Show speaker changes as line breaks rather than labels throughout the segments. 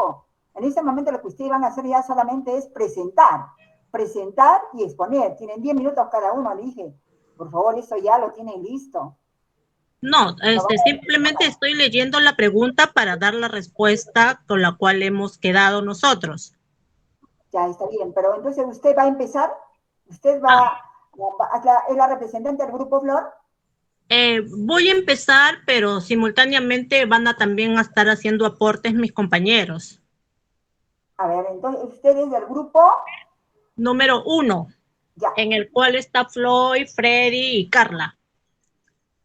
grupo. En este momento lo que ustedes van a hacer ya solamente es presentar y exponer. Tienen 10 minutos cada uno, le dije. Por favor, eso ya lo tienen listo.
No, simplemente estoy leyendo la pregunta para dar la respuesta con la cual hemos quedado nosotros.
Ya, está bien, pero entonces usted va a empezar, usted es la representante del Grupo Flor.
Voy a empezar, pero simultáneamente van a también estar haciendo aportes mis compañeros.
A ver, entonces usted es del grupo
número 1, en el cual está Floyd, Freddy y Carla.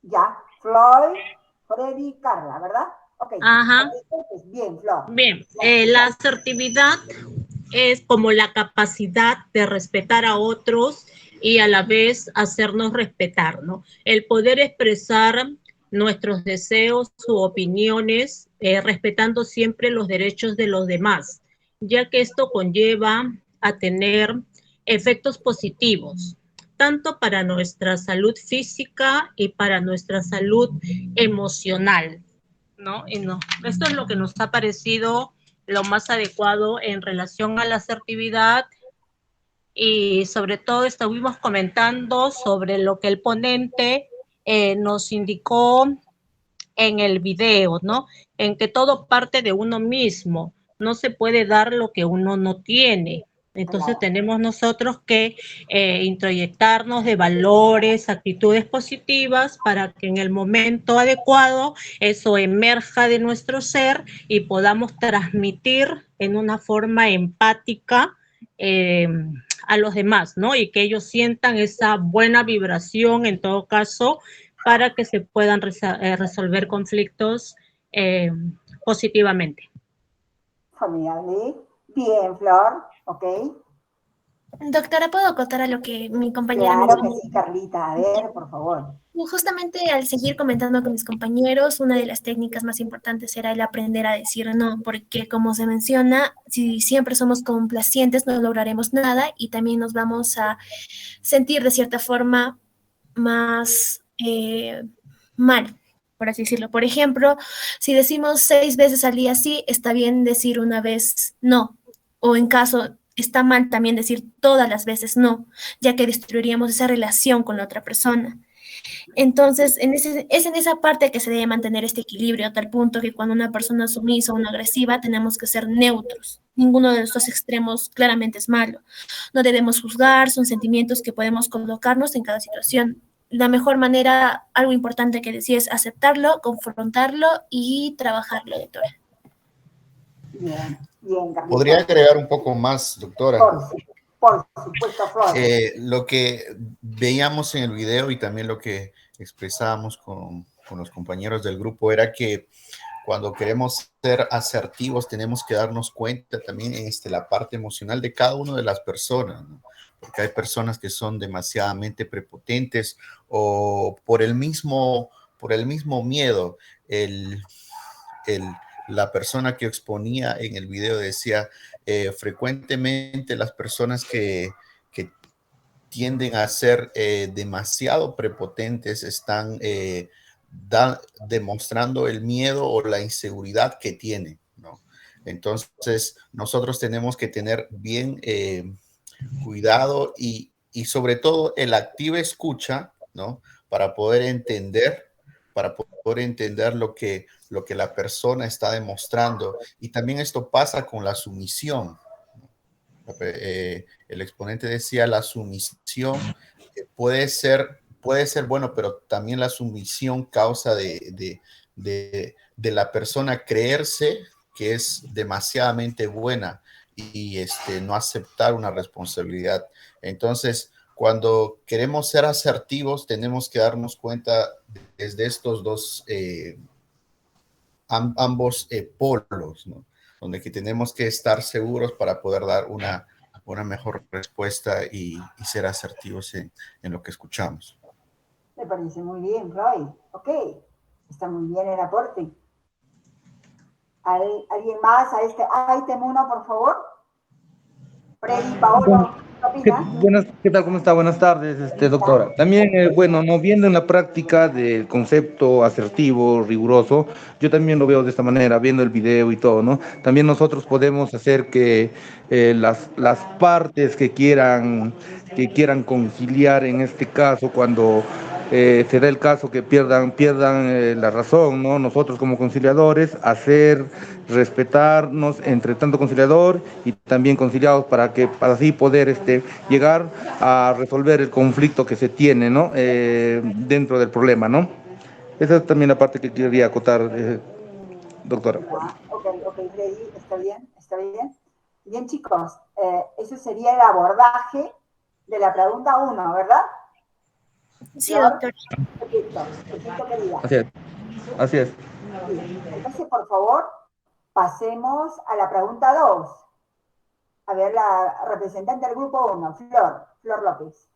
Ya, Floyd, Freddy y Carla, ¿verdad? Ok.
Ajá.
Pues bien, Flor.
Bien, la asertividad es como la capacidad de respetar a otros y a la vez hacernos respetar, ¿no? El poder expresar nuestros deseos u opiniones, respetando siempre los derechos de los demás, ya que esto conlleva a tener efectos positivos, tanto para nuestra salud física y para nuestra salud emocional, ¿no? Y no, esto es lo que nos ha parecido lo más adecuado en relación a la asertividad, y sobre todo estuvimos comentando sobre lo que el ponente nos indicó en el video, ¿no? En que todo parte de uno mismo, no se puede dar lo que uno no tiene. Entonces tenemos nosotros que introyectarnos de valores, actitudes positivas para que en el momento adecuado eso emerja de nuestro ser y podamos transmitir en una forma empática a los demás, ¿no? Y que ellos sientan esa buena vibración en todo caso para que se puedan resolver conflictos positivamente.
Formidable. Bien, Flor, ok.
Doctora, ¿puedo acotar a lo que mi compañera
Claro que sí, Carlita. A ver, por favor.
Justamente al seguir comentando con mis compañeros, una de las técnicas más importantes era el aprender a decir no, porque como se menciona, si siempre somos complacientes no lograremos nada y también nos vamos a sentir de cierta forma más mal, por así decirlo. Por ejemplo, si decimos 6 veces al día sí, está bien decir una vez no, o en caso está mal también decir todas las veces no, ya que destruiríamos esa relación con la otra persona. Entonces, es en esa parte que se debe mantener este equilibrio, a tal punto que cuando una persona es sumisa o una agresiva, tenemos que ser neutros. Ninguno de estos extremos claramente es malo. No debemos juzgar, son sentimientos que podemos colocarnos en cada situación. La mejor manera, algo importante que decía, es aceptarlo, confrontarlo y trabajarlo, doctora.
Bien, bien, Carlita.
¿Podría agregar un poco más, doctora?
Por supuesto, Flor.
Lo que veíamos en el video y también lo que expresábamos con los compañeros del grupo era que cuando queremos ser asertivos tenemos que darnos cuenta también en la parte emocional de cada una de las personas, ¿no? Porque hay personas que son demasiadamente prepotentes o por el mismo miedo, la persona que exponía en el video decía frecuentemente las personas que tienden a ser demasiado prepotentes están demostrando el miedo o la inseguridad que tienen, ¿no? Entonces nosotros tenemos que tener bien cuidado y sobre todo el activa escucha, ¿no? Para poder entender lo que la persona está demostrando. Y también esto pasa con la sumisión. El exponente decía la sumisión puede ser bueno, pero también la sumisión causa de la persona creerse que es demasiadamente buena y no aceptar una responsabilidad. Entonces, cuando queremos ser asertivos, tenemos que darnos cuenta desde estos dos, ambos polos, ¿no? Donde que tenemos que estar seguros para poder dar una mejor respuesta y ser asertivos en lo que escuchamos.
Me parece muy bien, Roy. Ok, está muy bien el aporte. ¿Alguien más a este item 1, por favor? Freddy, Paolo. ¿Qué opina?
¿Qué tal? ¿Cómo está? Buenas tardes,
Ahí está.
doctora. También, bueno, no viendo en la práctica del concepto asertivo, riguroso, yo también lo veo de esta manera, viendo el video y todo, ¿no? También nosotros podemos hacer que las partes que quieran conciliar en este caso, cuando se da el caso que pierdan la razón, ¿no? Nosotros como conciliadores, hacer respetarnos entre tanto conciliador y también conciliados para así poder llegar a resolver el conflicto que se tiene, ¿no? Dentro del problema, ¿no? Esa es también la parte que quería acotar, doctora.
Ya, ok, Freddy, está bien, está bien. Bien, chicos, eso sería el abordaje de la pregunta uno, ¿verdad?
Sí,
Flor,
doctor.
perfecto, querida.
Así es, así es.
Bien, entonces, por favor, pasemos a la pregunta 2. A ver, la representante del grupo 1, Flor López.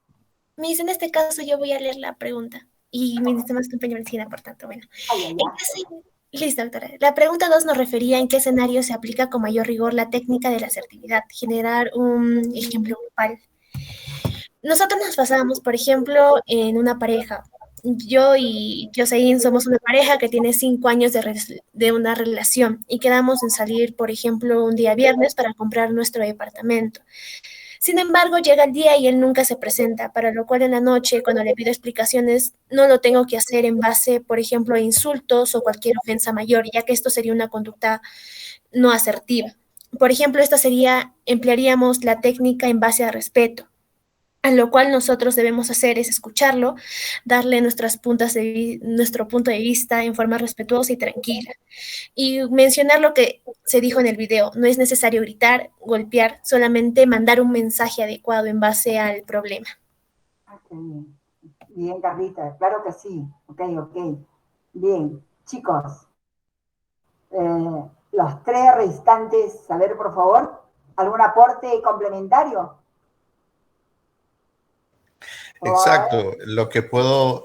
Miss, en este caso yo voy a leer la pregunta y mis demás compañeros siguen, por tanto, bueno.
Ay, ay,
Listo, doctora. La pregunta 2 nos refería en qué escenario se aplica con mayor rigor la técnica de la asertividad. Generar un ejemplo grupal. Nosotros nos basamos, por ejemplo, en una pareja. Yo y Jocelyn somos una pareja que tiene 5 años de una relación y quedamos en salir, por ejemplo, un día viernes para comprar nuestro departamento. Sin embargo, llega el día y él nunca se presenta, para lo cual en la noche, cuando le pido explicaciones, no lo tengo que hacer en base, por ejemplo, a insultos o cualquier ofensa mayor, ya que esto sería una conducta no asertiva. Por ejemplo, esta sería, emplearíamos la técnica en base a respeto. A lo cual nosotros debemos hacer es escucharlo, darle nuestro punto de vista en forma respetuosa y tranquila. Y mencionar lo que se dijo en el video, no es necesario gritar, golpear, solamente mandar un mensaje adecuado en base al problema.
qué bien. Bien, Carlita, claro que sí. Ok. Bien, chicos, los 3 restantes, a ver, por favor, ¿algún aporte complementario?
Exacto. Lo que puedo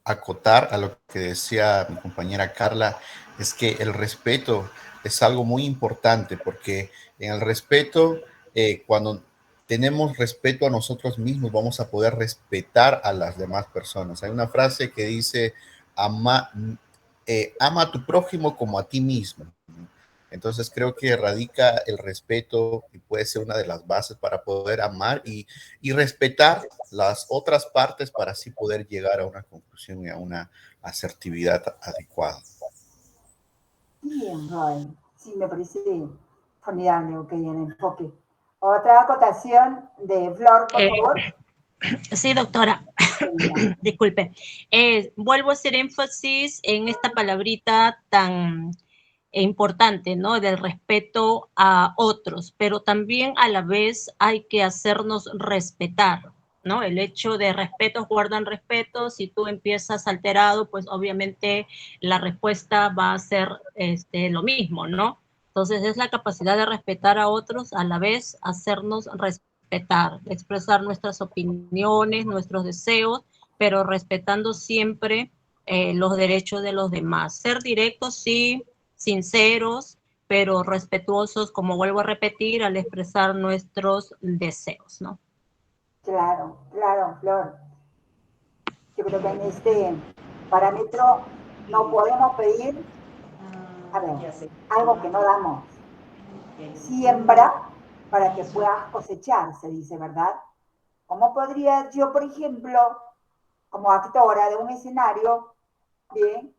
acotar a lo que decía mi compañera Carla es que el respeto es algo muy importante porque en el respeto, cuando tenemos respeto a nosotros mismos, vamos a poder respetar a las demás personas. Hay una frase que dice, ama a tu prójimo como a ti mismo. Entonces creo que radica el respeto y puede ser una de las bases para poder amar y respetar las otras partes para así poder llegar a una conclusión y a una asertividad adecuada.
Bien, Roy. Sí, me parece formidable, ok, el enfoque. Otra acotación de Flor, por favor.
Sí, doctora. Disculpe. Vuelvo a hacer énfasis en esta palabrita tan importante, ¿no? Del respeto a otros, pero también a la vez hay que hacernos respetar, ¿no? El hecho de respetos guardan respeto. Si tú empiezas alterado, pues obviamente la respuesta va a ser lo mismo, ¿no? Entonces es la capacidad de respetar a otros, a la vez hacernos respetar, expresar nuestras opiniones, nuestros deseos, pero respetando siempre los derechos de los demás. Ser directos, sí, sinceros, pero respetuosos, como vuelvo a repetir, al expresar nuestros deseos, ¿no?
Claro, Flor. Yo creo que en este parámetro no podemos pedir, a ver, algo que no damos. Siembra para que puedas cosechar, se dice, ¿verdad? ¿Cómo podría yo, por ejemplo, como actora de un escenario, bien,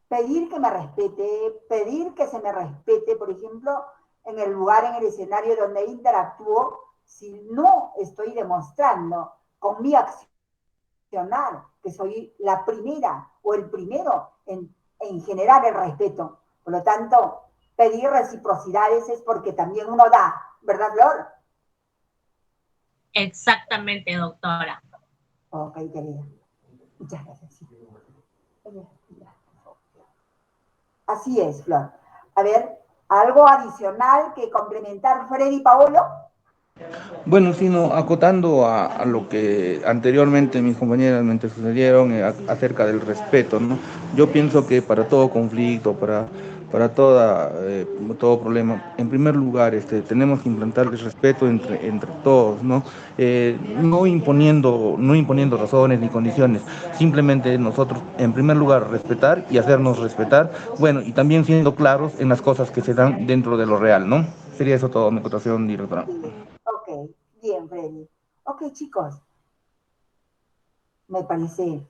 pedir que me respete, pedir que se me respete, por ejemplo, en el lugar, en el escenario donde interactúo, si no estoy demostrando con mi accionar que soy la primera o el primero en generar el respeto? Por lo tanto, pedir reciprocidades es porque también uno da, ¿verdad, Flor?
Exactamente, doctora.
Ok, querida. Muchas gracias. Sí. Así es, Flor. A ver, ¿algo adicional que complementar, Freddy y Paolo?
Bueno, sino acotando a lo que anteriormente mis compañeras me sucedieron acerca del respeto, ¿no? Yo pienso que para todo conflicto, todo problema. En primer lugar, tenemos que implantar el respeto entre todos, ¿no? No imponiendo razones ni condiciones, simplemente nosotros, en primer lugar, respetar y hacernos respetar, bueno, y también siendo claros en las cosas que se dan dentro de lo real, ¿no? Sería eso todo, mi acotación, directora.
Ok, bien, Freddy. Ok, chicos, me parece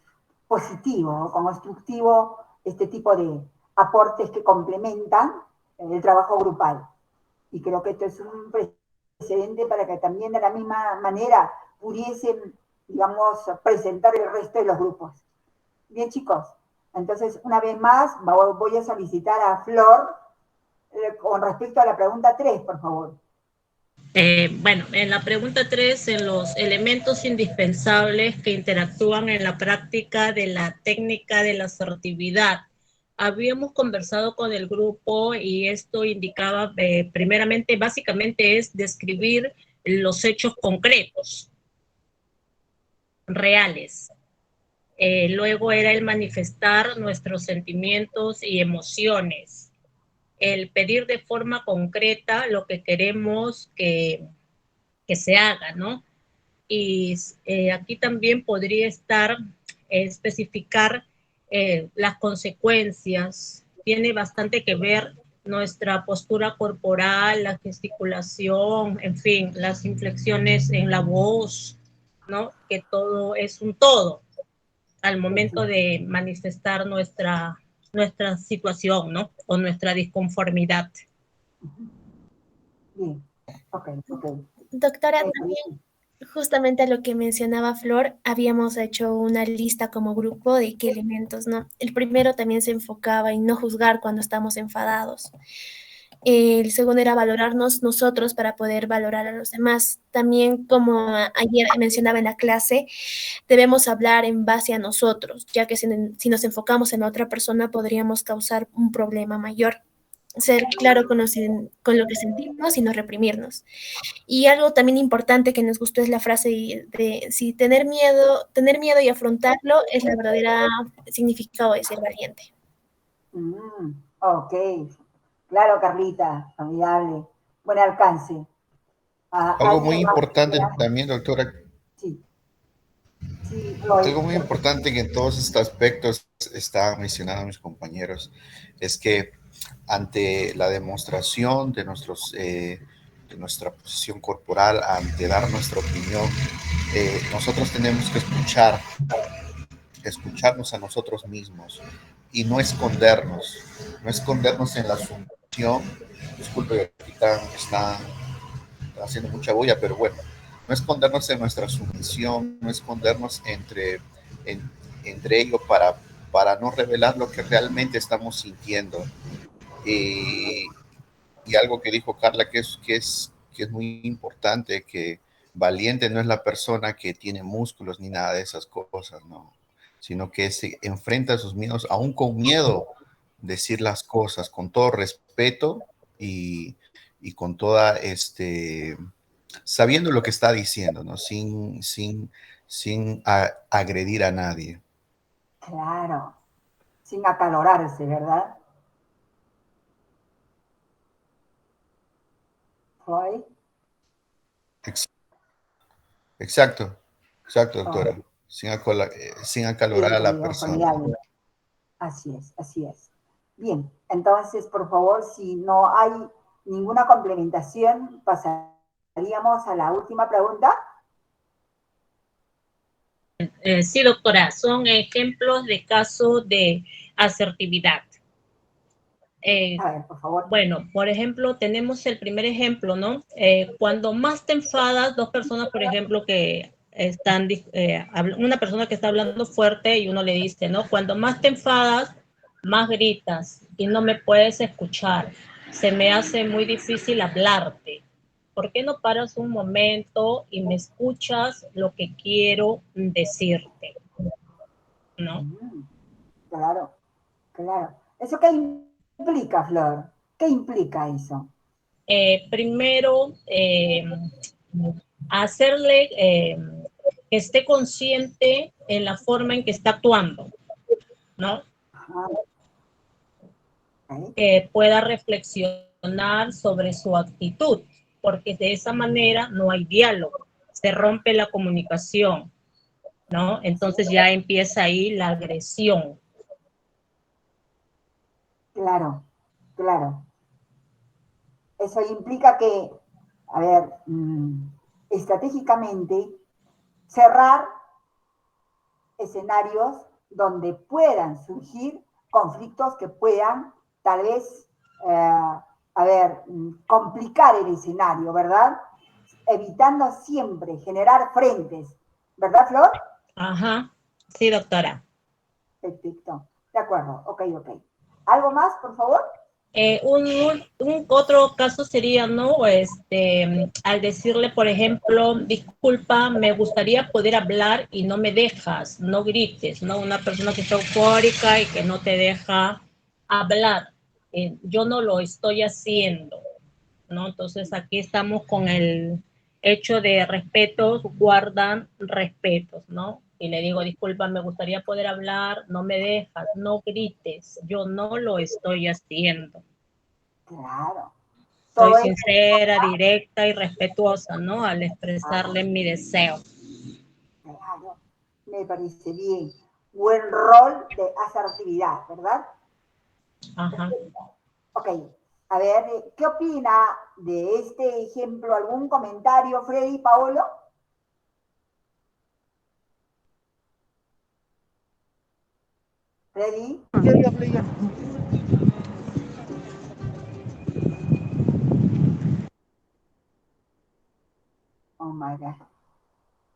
positivo, constructivo este tipo de aportes que complementan el trabajo grupal. Y creo que esto es un precedente para que también de la misma manera pudiesen, digamos, presentar el resto de los grupos. Bien, chicos, entonces una vez más voy a solicitar a Flor con respecto a la pregunta 3, por favor.
Bueno, en la pregunta 3, en los elementos indispensables que interactúan en la práctica de la técnica de la asertividad. Habíamos conversado con el grupo y esto indicaba, primeramente, básicamente es describir los hechos concretos, reales. Luego era el manifestar nuestros sentimientos y emociones, el pedir de forma concreta lo que queremos que se haga, ¿no? Y aquí también podría estar especificar las consecuencias. Tiene bastante que ver nuestra postura corporal, la gesticulación, en fin, las inflexiones en la voz, ¿no? Que todo es un todo al momento de manifestar nuestra situación, ¿no? O nuestra disconformidad.
Bien, ok.
Doctora, también justamente a lo que mencionaba Flor, habíamos hecho una lista como grupo de qué elementos, ¿no? El primero también se enfocaba en no juzgar cuando estamos enfadados. El segundo era valorarnos nosotros para poder valorar a los demás. También, como ayer mencionaba en la clase, debemos hablar en base a nosotros, ya que si nos enfocamos en la otra persona podríamos causar un problema mayor. Ser claro con lo que sentimos y no reprimirnos. Y algo también importante que nos gustó es la frase de si tener miedo y afrontarlo es la verdadera significado de ser valiente.
Ok, claro, Carlita, formidable, buen alcance.
Algo muy importante también, doctora.
Sí, Roy.
Algo muy importante que en todos estos aspectos está mencionando mis compañeros es que ante la demostración de nuestra posición corporal, ante dar nuestra opinión, nosotros tenemos que escucharnos a nosotros mismos y no escondernos en la sumisión. Disculpe, están haciendo mucha bulla, pero bueno, no escondernos en nuestra sumisión, no escondernos entre ellos para no revelar lo que realmente estamos sintiendo. Y algo que dijo Carla que es muy importante, que valiente no es la persona que tiene músculos ni nada de esas cosas, no, sino que se enfrenta a sus miedos, aún con miedo, decir las cosas con todo respeto y con toda sabiendo lo que está diciendo, ¿no? Sin agredir a nadie.
Claro, sin acalorarse, ¿verdad? Roy.
Exacto, doctora. Sin acalorar a la persona.
Así es. Bien, entonces, por favor, si no hay ninguna complementación, pasaríamos a la última pregunta.
Sí, doctora, son ejemplos de casos de asertividad.
A ver, por favor.
Bueno, por ejemplo, tenemos el primer ejemplo, ¿no? Cuando más te enfadas, dos personas, por ejemplo, que están, una persona que está hablando fuerte y uno le dice, ¿no? Cuando más te enfadas, más gritas y no me puedes escuchar. Se me hace muy difícil hablarte. ¿Por qué no paras un momento y me escuchas lo que quiero decirte? ¿No?
Claro. ¿Eso qué implica, Flor? ¿Qué implica eso?
Primero, hacerle que esté consciente en la forma en que está actuando, ¿no? pueda reflexionar sobre su actitud, porque de esa manera no hay diálogo, se rompe la comunicación, ¿no? Entonces ya empieza ahí la agresión.
Claro, claro. Eso implica que, a ver, estratégicamente, cerrar escenarios donde puedan surgir conflictos que puedan, tal vez, complicar el escenario, ¿verdad? Evitando siempre generar frentes, ¿verdad, Flor?
Ajá, sí, doctora.
Perfecto, de acuerdo, ok. ¿Algo más, por favor?
Un otro caso sería, ¿no? Al decirle, por ejemplo, disculpa, me gustaría poder hablar y no me dejas, no grites, ¿no? Una persona que está eufórica y que no te deja hablar. Yo no lo estoy haciendo, ¿no? Entonces aquí estamos con el hecho de respetos, guardan respetos, ¿no? Y le digo, disculpa, me gustaría poder hablar, no me dejas, no grites, yo no lo estoy haciendo.
Claro.
Soy sincera, directa y respetuosa, ¿no? Al expresarle mi deseo.
Claro, me parece bien. Buen rol de asertividad, ¿verdad?
Ajá.
Ok, a ver, ¿qué opina de este ejemplo? ¿Algún comentario, Freddy, Paolo? Freddy. Oh my God.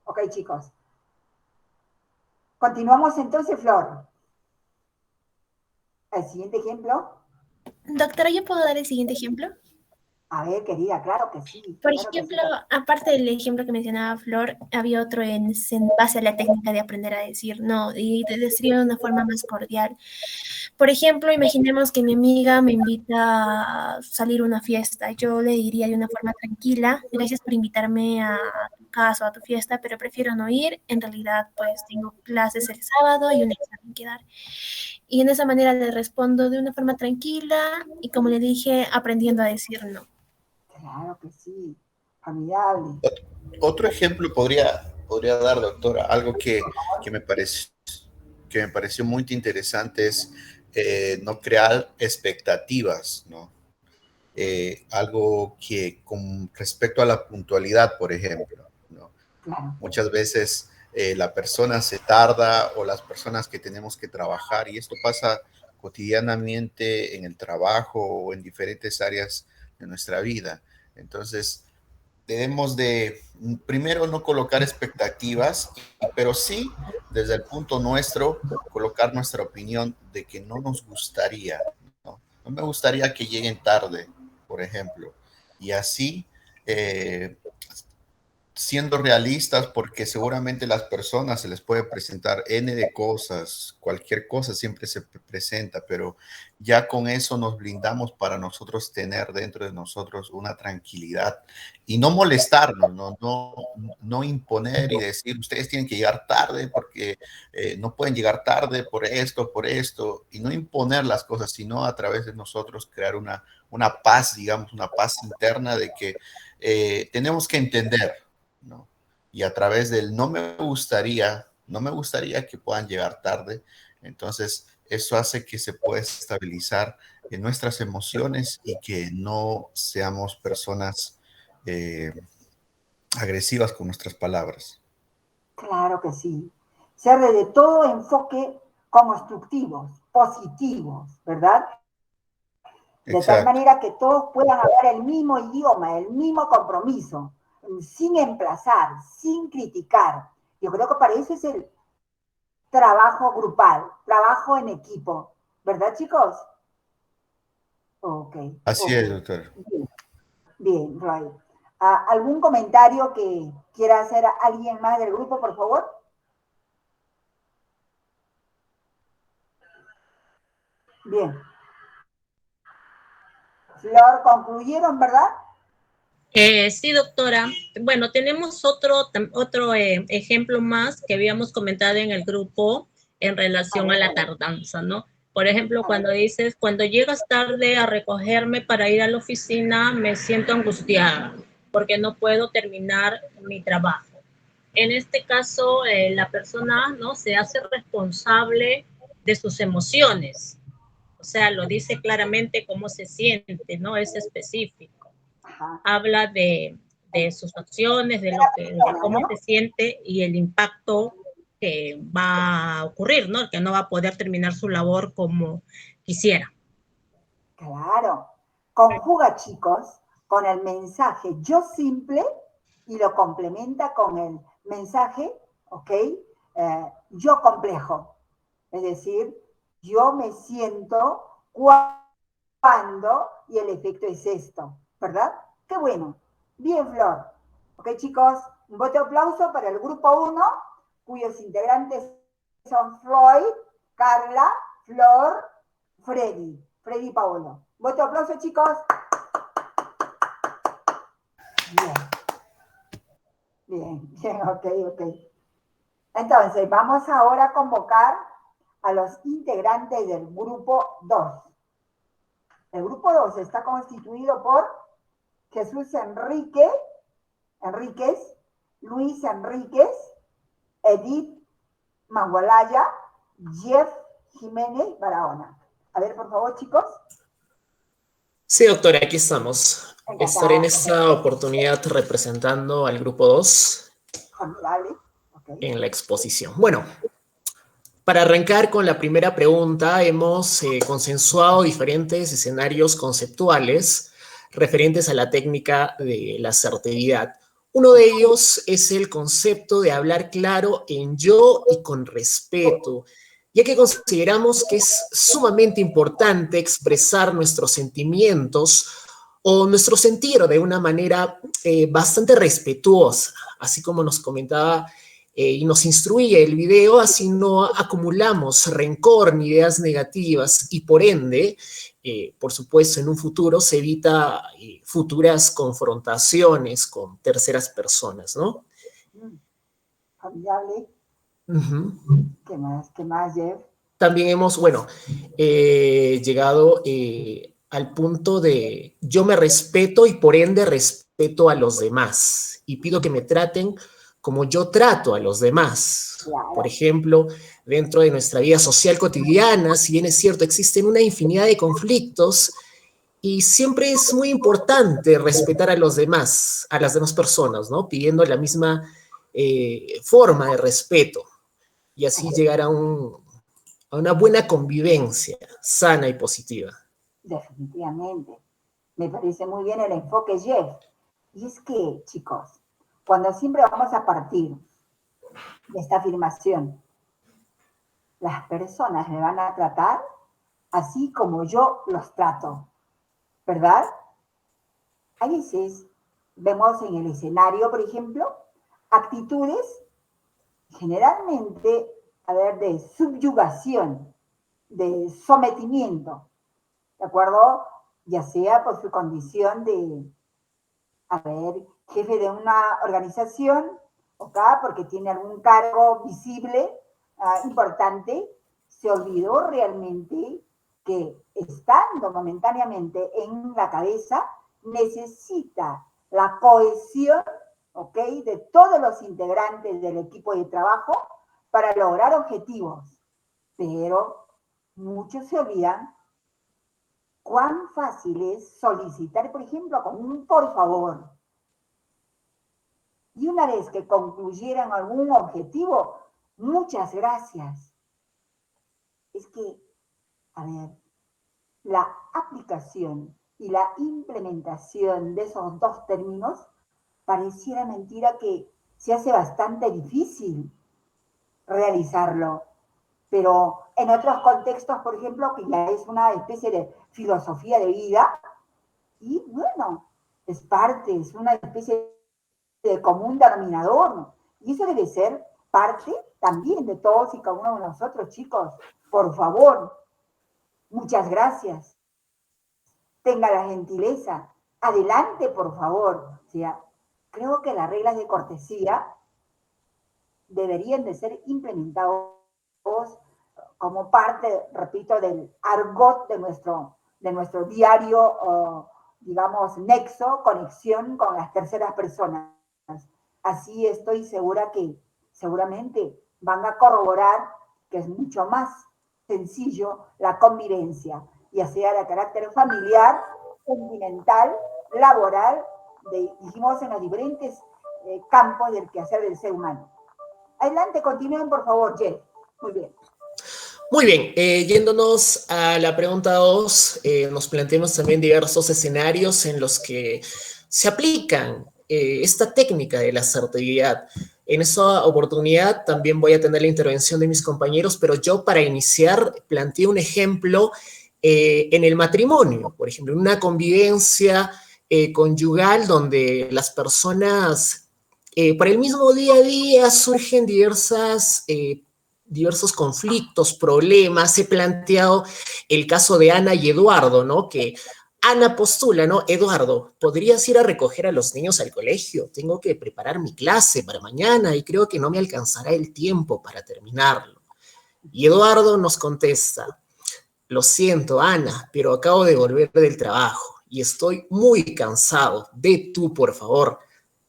Ok, chicos. Continuamos entonces, Flor. ¿El siguiente ejemplo?
Doctora, ¿yo puedo dar el siguiente ejemplo?
A ver, querida, claro que sí.
Por
Claro
ejemplo,
que sí.
aparte del ejemplo que mencionaba Flor, había otro en base a la técnica de aprender a decir no y de decir de una forma más cordial. Por ejemplo, imaginemos que mi amiga me invita a salir a una fiesta. Yo le diría de una forma tranquila, gracias por invitarme a tu casa o a tu fiesta, pero prefiero no ir. En realidad, pues tengo clases el sábado y un examen que dar. Y en esa manera le respondo de una forma tranquila y, como le dije, aprendiendo a decir no.
Claro que sí. Formidable.
Otro ejemplo podría dar, doctora, algo que me pareció muy interesante es no crear expectativas, ¿no? Algo que con respecto a la puntualidad, por ejemplo, ¿no?
Claro.
Muchas veces la persona se tarda o las personas que tenemos que trabajar, y esto pasa cotidianamente en el trabajo o en diferentes áreas de nuestra vida. Entonces, debemos de, primero, no colocar expectativas, pero sí, desde el punto nuestro, colocar nuestra opinión de que no nos gustaría, ¿no? No me gustaría que lleguen tarde, por ejemplo. Y así, siendo realistas, porque seguramente las personas se les puede presentar N de cosas, cualquier cosa siempre se presenta, pero ya con eso nos blindamos para nosotros tener dentro de nosotros una tranquilidad y no molestarnos, no imponer y decir, ustedes tienen que llegar tarde porque no pueden llegar tarde por esto, y no imponer las cosas, sino a través de nosotros crear una paz, digamos, una paz interna de que tenemos que entender, ¿no? Y a través del no me gustaría que puedan llegar tarde. Entonces, eso hace que se pueda estabilizar en nuestras emociones y que no seamos personas agresivas con nuestras palabras.
Claro que sí. Ser de todo enfoque constructivos, positivos, ¿verdad? De tal
Exacto.
manera que todos puedan hablar el mismo idioma, el mismo compromiso, sin emplazar, sin criticar. Yo creo que para eso es el trabajo grupal, trabajo en equipo, ¿verdad, chicos? Ok.
Así es, doctor.
Bien, bien, Ray. ¿Algún comentario que quiera hacer alguien más del grupo, por favor? Bien. Flor, concluyeron, ¿verdad?
Sí, doctora. Bueno, tenemos otro ejemplo más que habíamos comentado en el grupo en relación a la tardanza, ¿no? Por ejemplo, cuando dices, cuando llegas tarde a recogerme para ir a la oficina, me siento angustiada porque no puedo terminar mi trabajo. En este caso, la persona, ¿no?, se hace responsable de sus emociones. O sea, lo dice claramente cómo se siente, ¿no? Es específico.
Ajá.
Habla de sus acciones, de cómo se siente y el impacto que va a ocurrir, ¿no? Que no va a poder terminar su labor como quisiera.
Claro. Conjuga, chicos, con el mensaje yo simple y lo complementa con el mensaje, ¿ok? Yo complejo. Es decir, yo me siento cuando y el efecto es esto, ¿verdad? Qué bueno. Bien, Flor. Ok, chicos, un voto de aplauso para el grupo 1, cuyos integrantes son Floyd, Carla, Flor, Freddy y Paolo. Voto de aplauso, chicos. Bien, ok. Entonces, vamos ahora a convocar a los integrantes del grupo 2. El grupo 2 está constituido por Jesús Enríquez, Luis Enríquez, Edith Mangualaya, Jeff Jiménez Barahona. A ver, por favor, chicos.
Sí, doctora, aquí estamos.
Encantada.
Estaré en esta oportunidad representando al grupo 2 en la exposición. Bueno, para arrancar con la primera pregunta, hemos consensuado diferentes escenarios conceptuales referentes a la técnica de la asertividad. Uno de ellos es el concepto de hablar claro en yo y con respeto, ya que consideramos que es sumamente importante expresar nuestros sentimientos o nuestro sentir de una manera bastante respetuosa, así como nos comentaba y nos instruye el video, así no acumulamos rencor ni ideas negativas y por ende, por supuesto, en un futuro se evita futuras confrontaciones con terceras personas, ¿no?
Formidable. ¿Qué más, Jeff?
También hemos, llegado al punto de yo me respeto y por ende respeto a los demás y pido que me traten como yo trato a los demás.
Claro.
Por ejemplo, dentro de nuestra vida social cotidiana, si bien es cierto, existen una infinidad de conflictos y siempre es muy importante respetar a los demás, a las demás personas, ¿no? Pidiendo la misma forma de respeto y así llegar a una buena convivencia sana y positiva.
Definitivamente. Me parece muy bien el enfoque, Jeff. Y es que, chicos, cuando siempre vamos a partir de esta afirmación, las personas me van a tratar así como yo los trato, ¿verdad? A veces vemos en el escenario, por ejemplo, actitudes generalmente, de subyugación, de sometimiento, ¿de acuerdo? Ya sea por su condición de, jefe de una organización, ¿ok? Porque tiene algún cargo visible, importante, se olvidó realmente que estando momentáneamente en la cabeza, necesita la cohesión, ¿ok?, de todos los integrantes del equipo de trabajo para lograr objetivos. Pero muchos se olvidan cuán fácil es solicitar, por ejemplo, con un por favor. Y una vez que concluyeran algún objetivo, muchas gracias. Es que, la aplicación y la implementación de esos dos términos pareciera mentira que se hace bastante difícil realizarlo. Pero en otros contextos, por ejemplo, que ya es una especie de filosofía de vida, y bueno, es una especie de común denominador, y eso debe ser parte también de todos y cada uno de nosotros, chicos. Por favor, muchas gracias. Tenga la gentileza. Adelante, por favor. O sea, creo que las reglas de cortesía deberían de ser implementados como parte, repito, del argot de nuestro diario, digamos, nexo, conexión con las terceras personas. Así estoy segura que seguramente van a corroborar que es mucho más sencillo la convivencia, ya sea de carácter familiar, sentimental, laboral, dijimos en los diferentes campos del quehacer del ser humano. Adelante, continúen por favor, Jeff. Muy bien.
Muy bien, yéndonos a la pregunta 2, nos planteamos también diversos escenarios en los que se aplican esta técnica de la asertividad. En esa oportunidad también voy a tener la intervención de mis compañeros, pero yo para iniciar planteé un ejemplo en el matrimonio, por ejemplo, en una convivencia conyugal donde las personas por el mismo día a día surgen diversos conflictos, problemas. He planteado el caso de Ana y Eduardo, ¿no? Que Ana postula, ¿no? Eduardo, ¿podrías ir a recoger a los niños al colegio? Tengo que preparar mi clase para mañana y creo que no me alcanzará el tiempo para terminarlo. Y Eduardo nos contesta, lo siento, Ana, pero acabo de volver del trabajo y estoy muy cansado. Ve tú, por favor.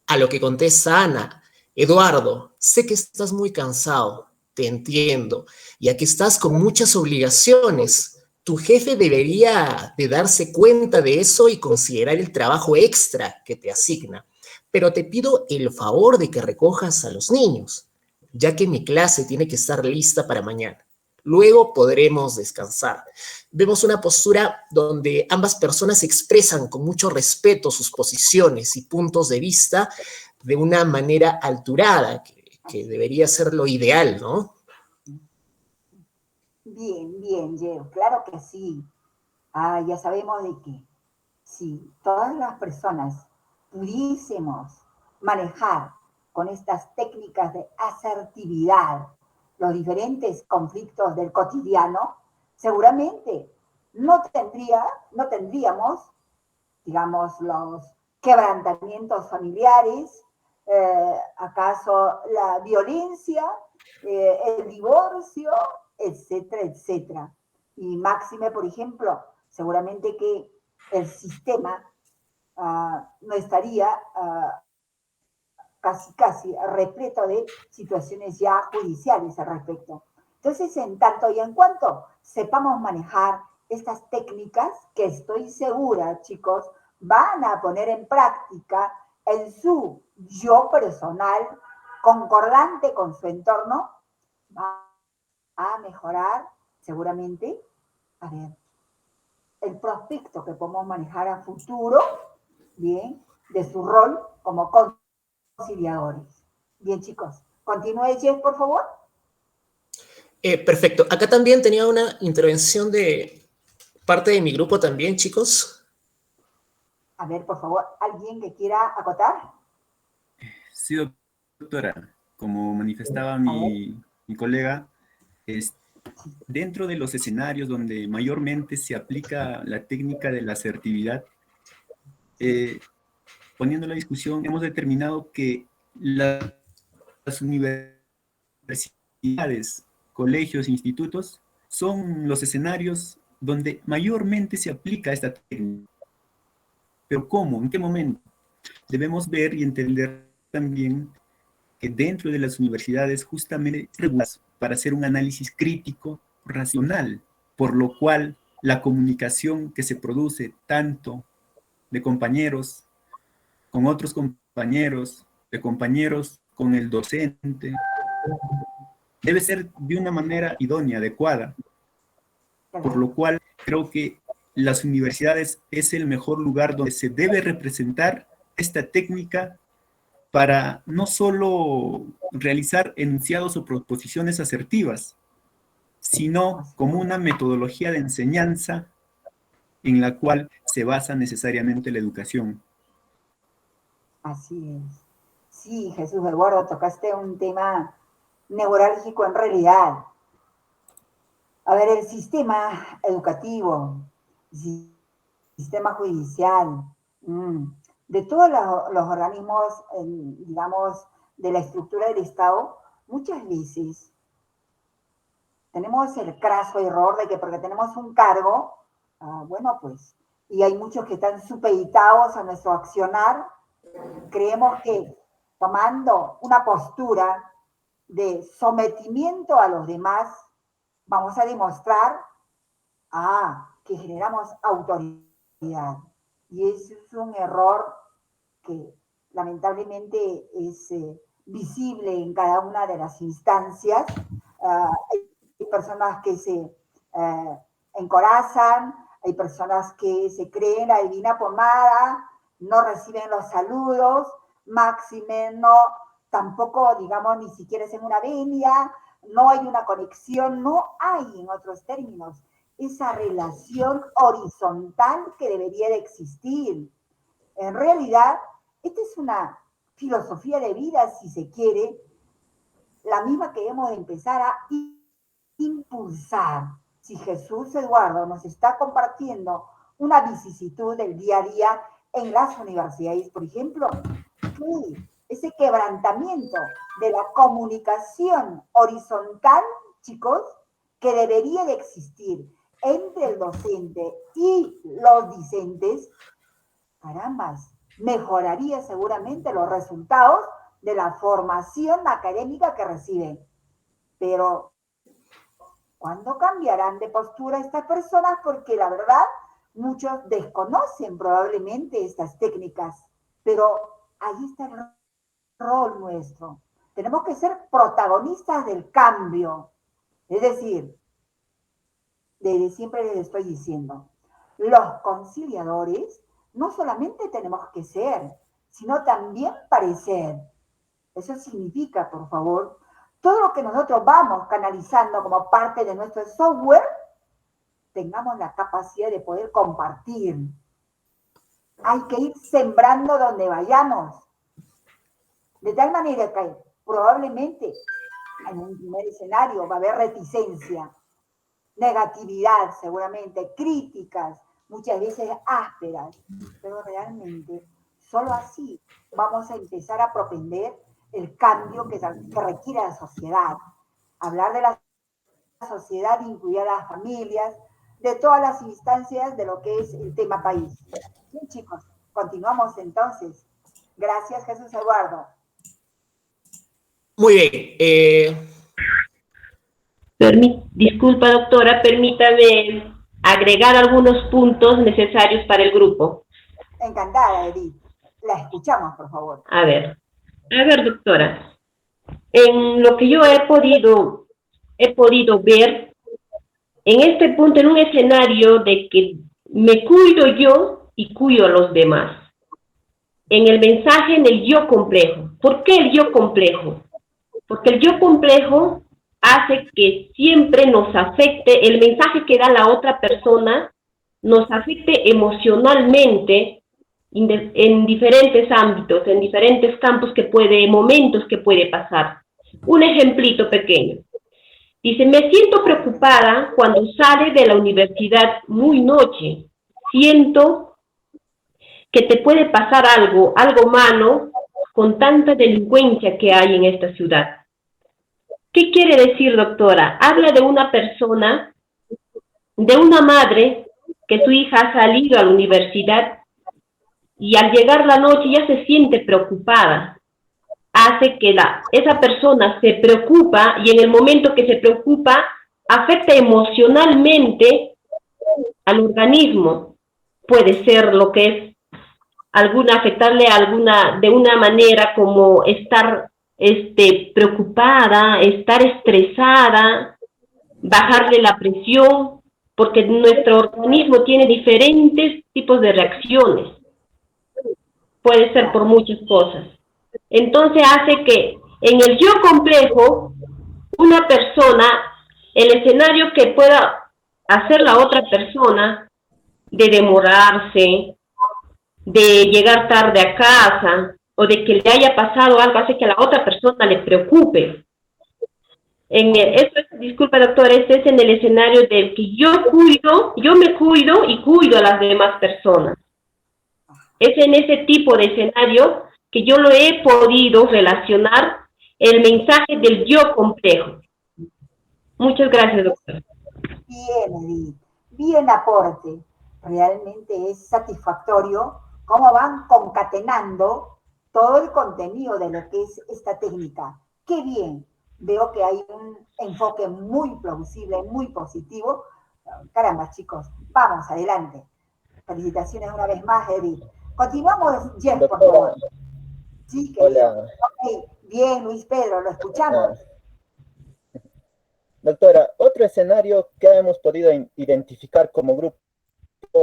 A lo que contesta Ana, Eduardo, sé que estás muy cansado, te entiendo, ya que estás con muchas obligaciones. Tu jefe debería de darse cuenta de eso y considerar el trabajo extra que te asigna. Pero te pido el favor de que recojas a los niños, ya que mi clase tiene que estar lista para mañana. Luego podremos descansar. Vemos una postura donde ambas personas expresan con mucho respeto sus posiciones y puntos de vista de una manera alturada, que debería ser lo ideal, ¿no?
Bien, bien, Jeff, claro que sí. Ya sabemos de que si todas las personas pudiésemos manejar con estas técnicas de asertividad los diferentes conflictos del cotidiano, seguramente no tendríamos, digamos, los quebrantamientos familiares, acaso la violencia, el divorcio, etcétera, etcétera. Y máxime, por ejemplo, seguramente que el sistema no estaría casi repleto de situaciones ya judiciales al respecto. Entonces, en tanto y en cuanto sepamos manejar estas técnicas, que estoy segura, chicos, van a poner en práctica en su yo personal, concordante con su entorno, va a mejorar seguramente, a ver, el prospecto que podemos manejar a futuro, bien, de su rol como conciliadores. Bien, chicos. Continúe, Jeff, por favor.
Perfecto. Acá también tenía una intervención de parte de mi grupo también, chicos.
A ver, por favor, ¿alguien que quiera acotar?
Sí, doctora. Como manifestaba mi colega, dentro de los escenarios donde mayormente se aplica la técnica de la asertividad, poniendo la discusión, hemos determinado que las universidades, colegios, institutos, son los escenarios donde mayormente se aplica esta técnica. ¿Pero cómo? ¿En qué momento? Debemos ver y entender también que dentro de las universidades justamente para hacer un análisis crítico, racional, por lo cual la comunicación que se produce tanto de compañeros con otros compañeros, de compañeros con el docente, debe ser de una manera idónea, adecuada, por lo cual creo que las universidades es el mejor lugar donde se debe representar esta técnica para no solo realizar enunciados o proposiciones asertivas, sino como una metodología de enseñanza en la cual se basa necesariamente la educación.
Así es. Sí, Jesús Eduardo, tocaste un tema neurálgico en realidad. A ver, el sistema educativo, el sistema judicial, de todos los organismos, digamos, de la estructura del Estado, muchas veces tenemos el craso error de que porque tenemos un cargo, bueno, pues, y hay muchos que están supeditados a nuestro accionar, creemos que tomando una postura de sometimiento a los demás, vamos a demostrar que generamos autoridad. Y ese es un error que lamentablemente es visible en cada una de las instancias. Hay personas que se encorazan, hay personas que se creen la divina pomada, no reciben los saludos, máxime no, tampoco, digamos, ni siquiera es en una venia, no hay una conexión, no hay, en otros términos, esa relación horizontal que debería de existir. En realidad, esta es una filosofía de vida, si se quiere, la misma que debemos de empezar a impulsar. Si Jesús Eduardo nos está compartiendo una vicisitud del día a día en las universidades, por ejemplo, ese quebrantamiento de la comunicación horizontal, chicos, que debería de existir entre el docente y los discentes, carambas, mejoraría seguramente los resultados de la formación académica que reciben. Pero, ¿cuándo cambiarán de postura estas personas? Porque la verdad, muchos desconocen probablemente estas técnicas, pero ahí está el rol nuestro. Tenemos que ser protagonistas del cambio. Es decir, desde siempre les estoy diciendo, los conciliadores no solamente tenemos que ser, sino también parecer. Eso significa, por favor, todo lo que nosotros vamos canalizando como parte de nuestro software, tengamos la capacidad de poder compartir. Hay que ir sembrando donde vayamos. De tal manera que probablemente en un primer escenario va a haber reticencia, negatividad seguramente, críticas, muchas veces ásperas, pero realmente solo así vamos a empezar a propender el cambio que requiere la sociedad. Hablar de la sociedad, incluir a las familias, de todas las instancias de lo que es el tema país. Bien, chicos, continuamos entonces. Gracias, Jesús Eduardo.
Muy bien.
Disculpa, doctora, permítame agregar algunos puntos necesarios para el grupo.
Encantada, Edith. La escuchamos, por favor.
A ver, doctora. En lo que yo he podido ver, en este punto, en un escenario de que me cuido yo y cuido a los demás. En el mensaje, en el yo complejo. ¿Por qué el yo complejo? Porque el yo complejo hace que siempre nos afecte, el mensaje que da la otra persona nos afecte emocionalmente en diferentes ámbitos, en diferentes campos momentos que puede pasar. Un ejemplito pequeño. Dice, me siento preocupada cuando sale de la universidad muy noche. Siento que te puede pasar algo malo con tanta delincuencia que hay en esta ciudad. ¿Qué quiere decir, doctora? Habla de una persona, de una madre, que su hija ha salido a la universidad y al llegar la noche ya se siente preocupada. Hace que esa persona se preocupa y en el momento que se preocupa afecta emocionalmente al organismo. Puede ser lo que es afectarle de una manera como estar preocupada, estar estresada, bajarle la presión, porque nuestro organismo tiene diferentes tipos de reacciones. Puede ser por muchas cosas. Entonces hace que en el yo complejo, una persona, el escenario que pueda hacer la otra persona de demorarse, de llegar tarde a casa, o de que le haya pasado algo, hace que a la otra persona le preocupe. Disculpa, doctor, este es en el escenario del que yo me cuido y cuido a las demás personas. Es en ese tipo de escenario que yo lo he podido relacionar el mensaje del yo complejo. Muchas gracias, doctora.
Bien, Edith. Bien aporte. Realmente es satisfactorio cómo van concatenando todo el contenido de lo que es esta técnica. ¡Qué bien! Veo que hay un enfoque muy plausible, muy positivo. Caramba, chicos, vamos, adelante. Felicitaciones una vez más, Edith. Continuamos, Jeff, por favor. Sí, querido.
Hola.
Okay. Bien, Luis Pedro, lo escuchamos.
Doctora, otro escenario que hemos podido identificar como grupo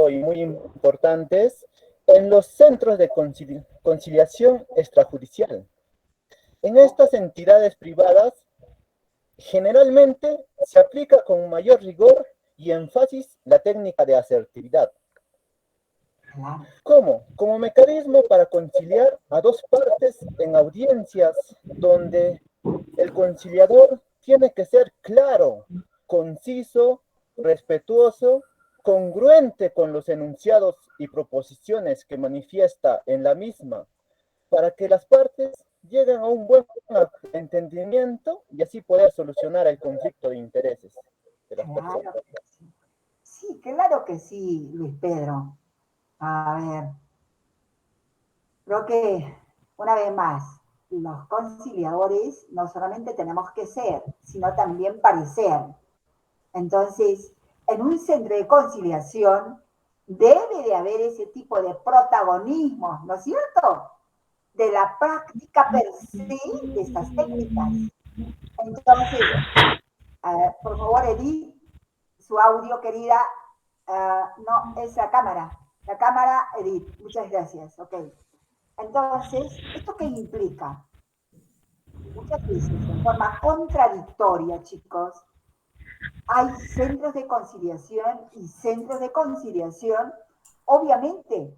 y muy importantes en los centros de conciliación extrajudicial. En estas entidades privadas, generalmente se aplica con mayor rigor y énfasis la técnica de asertividad. ¿Cómo? Como mecanismo para conciliar a dos partes en audiencias donde el conciliador tiene que ser claro, conciso, respetuoso, congruente con los enunciados y proposiciones que manifiesta en la misma, para que las partes lleguen a un buen entendimiento y así poder solucionar el conflicto de intereses de las personas.
Sí, claro que sí, Luis Pedro. A ver, creo que una vez más, los conciliadores no solamente tenemos que ser, sino también parecer. Entonces, en un centro de conciliación debe de haber ese tipo de protagonismo, ¿no es cierto? De la práctica per se de estas técnicas. Entonces, por favor, Edith, su audio, querida, no, es la cámara. La cámara, Edith, muchas gracias, ok. Entonces, ¿esto qué implica? Muchas veces, de forma contradictoria, chicos, hay centros de conciliación y centros de conciliación. Obviamente,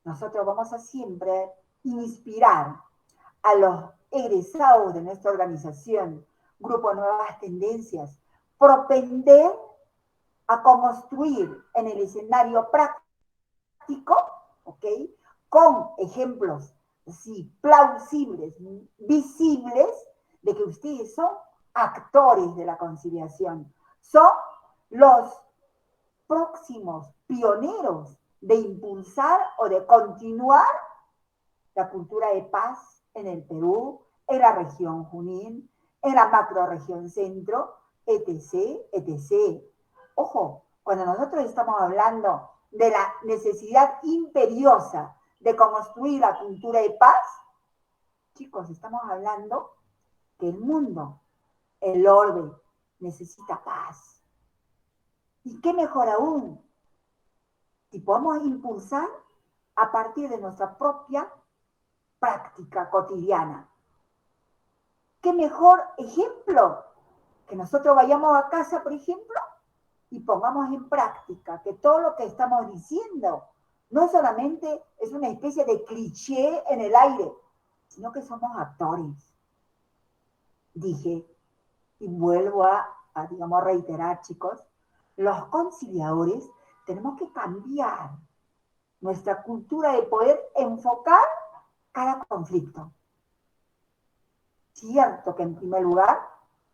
nosotros vamos a siempre inspirar a los egresados de nuestra organización, Grupo Nuevas Tendencias, propender a construir en el escenario práctico, ¿ok? Con ejemplos sí, plausibles, visibles, de que ustedes son actores de la conciliación. Son los próximos pioneros de impulsar o de continuar la cultura de paz en el Perú, en la región Junín, en la macrorregión centro, etc., etc. Ojo, cuando nosotros estamos hablando de la necesidad imperiosa de construir la cultura de paz, chicos, estamos hablando que el mundo, el orbe, necesita paz. ¿Y qué mejor aún? Si podemos impulsar a partir de nuestra propia práctica cotidiana. ¿Qué mejor ejemplo? Que nosotros vayamos a casa, por ejemplo, y pongamos en práctica que todo lo que estamos diciendo no solamente es una especie de cliché en el aire, sino que somos actores. Dije, y vuelvo a digamos, reiterar, chicos, los conciliadores tenemos que cambiar nuestra cultura de poder enfocar cada conflicto. Cierto que en primer lugar,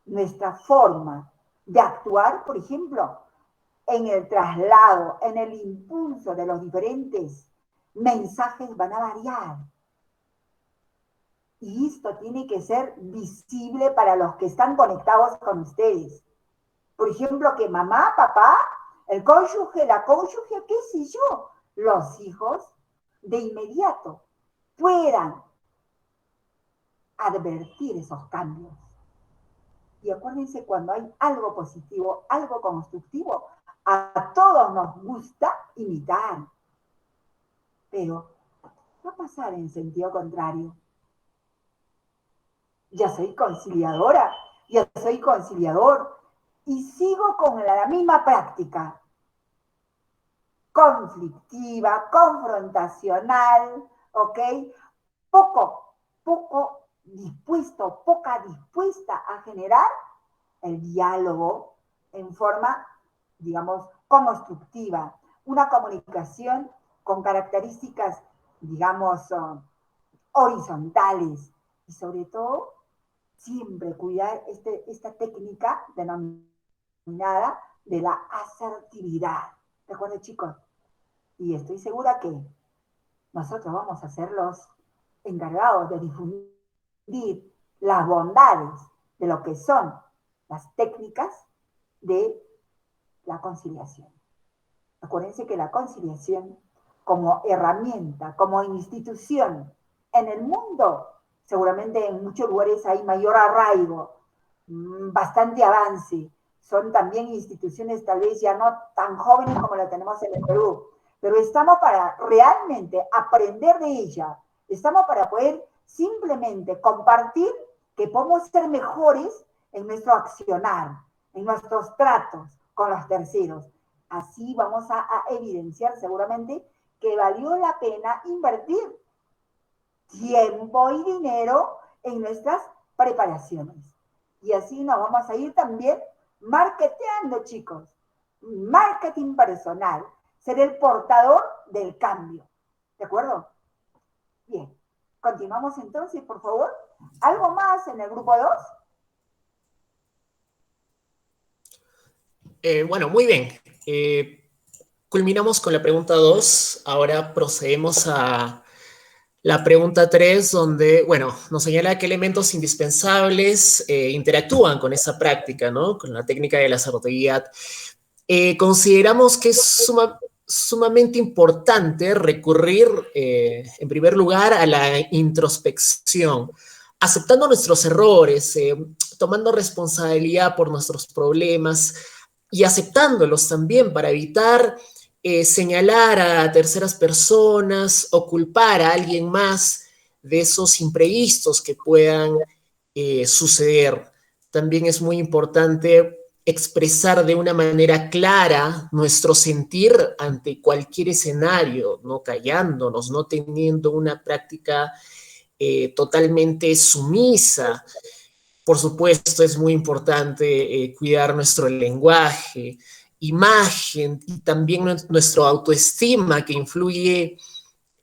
nuestra forma de actuar, por ejemplo, en el traslado, en el impulso de los diferentes mensajes van a variar. Y esto tiene que ser visible para los que están conectados con ustedes. Por ejemplo, que mamá, papá, el cónyuge, la cónyuge, qué sé yo, los hijos, de inmediato puedan advertir esos cambios. Y acuérdense, cuando hay algo positivo, algo constructivo, a todos nos gusta imitar. Pero va a pasar en sentido contrario. Ya soy conciliadora, ya soy conciliador, y sigo con la misma práctica. Conflictiva, confrontacional, ¿ok? Poco dispuesto, poca dispuesta a generar el diálogo en forma, digamos, constructiva. Una comunicación con características, digamos, horizontales y sobre todo siempre cuidar esta técnica denominada de la asertividad. ¿De acuerdo, chicos? Y estoy segura que nosotros vamos a ser los encargados de difundir las bondades de lo que son las técnicas de la conciliación. Acuérdense que la conciliación como herramienta, como institución en el mundo, seguramente en muchos lugares hay mayor arraigo, bastante avance. Son también instituciones tal vez ya no tan jóvenes como la tenemos en el Perú, pero estamos para realmente aprender de ella, estamos para poder simplemente compartir que podemos ser mejores en nuestro accionar, en nuestros tratos con los terceros. Así vamos a evidenciar seguramente que valió la pena invertir tiempo y dinero en nuestras preparaciones. Y así nos vamos a ir también marketeando, chicos. Marketing personal. Ser el portador del cambio. ¿De acuerdo? Bien. Continuamos entonces, por favor. ¿Algo más en el grupo 2?
Bueno, muy bien. Culminamos con la pregunta 2. Ahora procedemos a la pregunta 3, donde, bueno, nos señala qué elementos indispensables interactúan con esa práctica, ¿no? Con la técnica de la asertividad. Consideramos que es sumamente importante recurrir, en primer lugar, a la introspección, aceptando nuestros errores, tomando responsabilidad por nuestros problemas y aceptándolos también para evitar señalar a terceras personas o culpar a alguien más de esos imprevistos que puedan suceder. También es muy importante expresar de una manera clara nuestro sentir ante cualquier escenario, no callándonos, no teniendo una práctica totalmente sumisa. Por supuesto, es muy importante cuidar nuestro lenguaje, imagen y también nuestra autoestima, que influye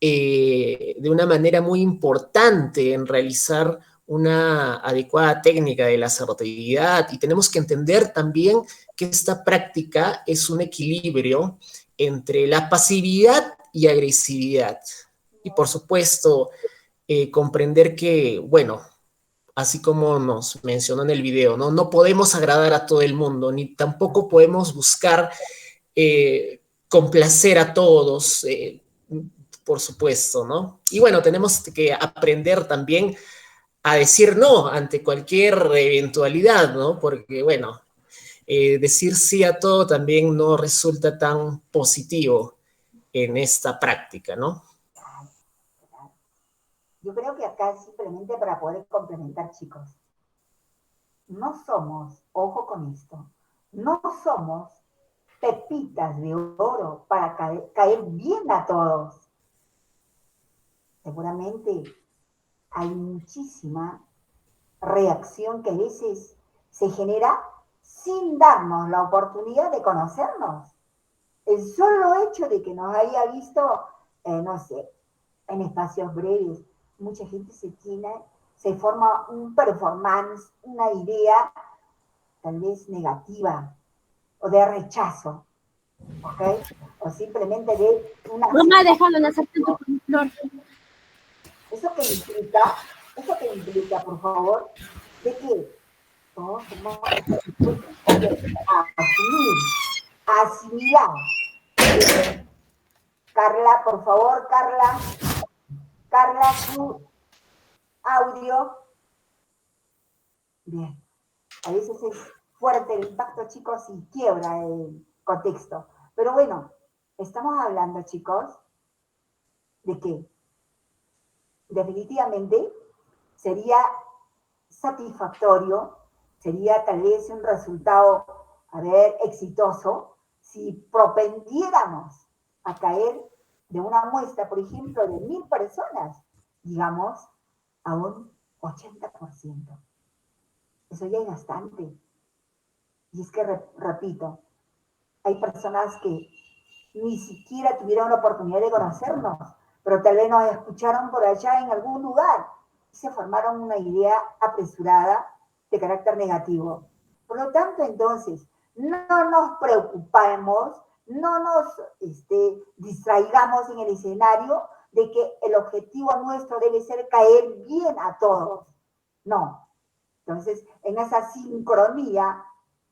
de una manera muy importante en realizar una adecuada técnica de la asertividad. Y tenemos que entender también que esta práctica es un equilibrio entre la pasividad y agresividad. Y por supuesto, comprender que, bueno, así como nos mencionó en el video, ¿no? No podemos agradar a todo el mundo, ni tampoco podemos buscar complacer a todos, por supuesto, ¿no? Y bueno, tenemos que aprender también a decir no ante cualquier eventualidad, ¿no? Porque, bueno, decir sí a todo también no resulta tan positivo en esta práctica, ¿no?
Yo creo que acá es simplemente para poder complementar, chicos. No somos, ojo con esto, no somos pepitas de oro para caer bien a todos. Seguramente hay muchísima reacción que a veces se genera sin darnos la oportunidad de conocernos. El solo hecho de que nos haya visto, no sé, en espacios breves, mucha gente se forma un performance, una idea tal vez negativa o de rechazo, ¿ok? O simplemente de una...
Mamá, déjalo nacer tanto con flor.
¿Eso que implica, por favor, de que todos somos asimilar? Carla, por favor, Carla, su audio. Bien. A veces es fuerte el impacto, chicos, y quiebra el contexto. Pero bueno, estamos hablando, chicos, de que definitivamente sería satisfactorio, sería tal vez un resultado, exitoso, si propendiéramos a caer de una muestra, por ejemplo, de 1000 personas, digamos, a un 80%. Eso ya es bastante. Y es que, repito, hay personas que ni siquiera tuvieron la oportunidad de conocernos, pero tal vez nos escucharon por allá en algún lugar. se formaron una idea apresurada de carácter negativo. Por lo tanto, entonces, no nos preocupemos, no nos distraigamos en el escenario de que el objetivo nuestro debe ser caer bien a todos. No. Entonces, en esa sincronía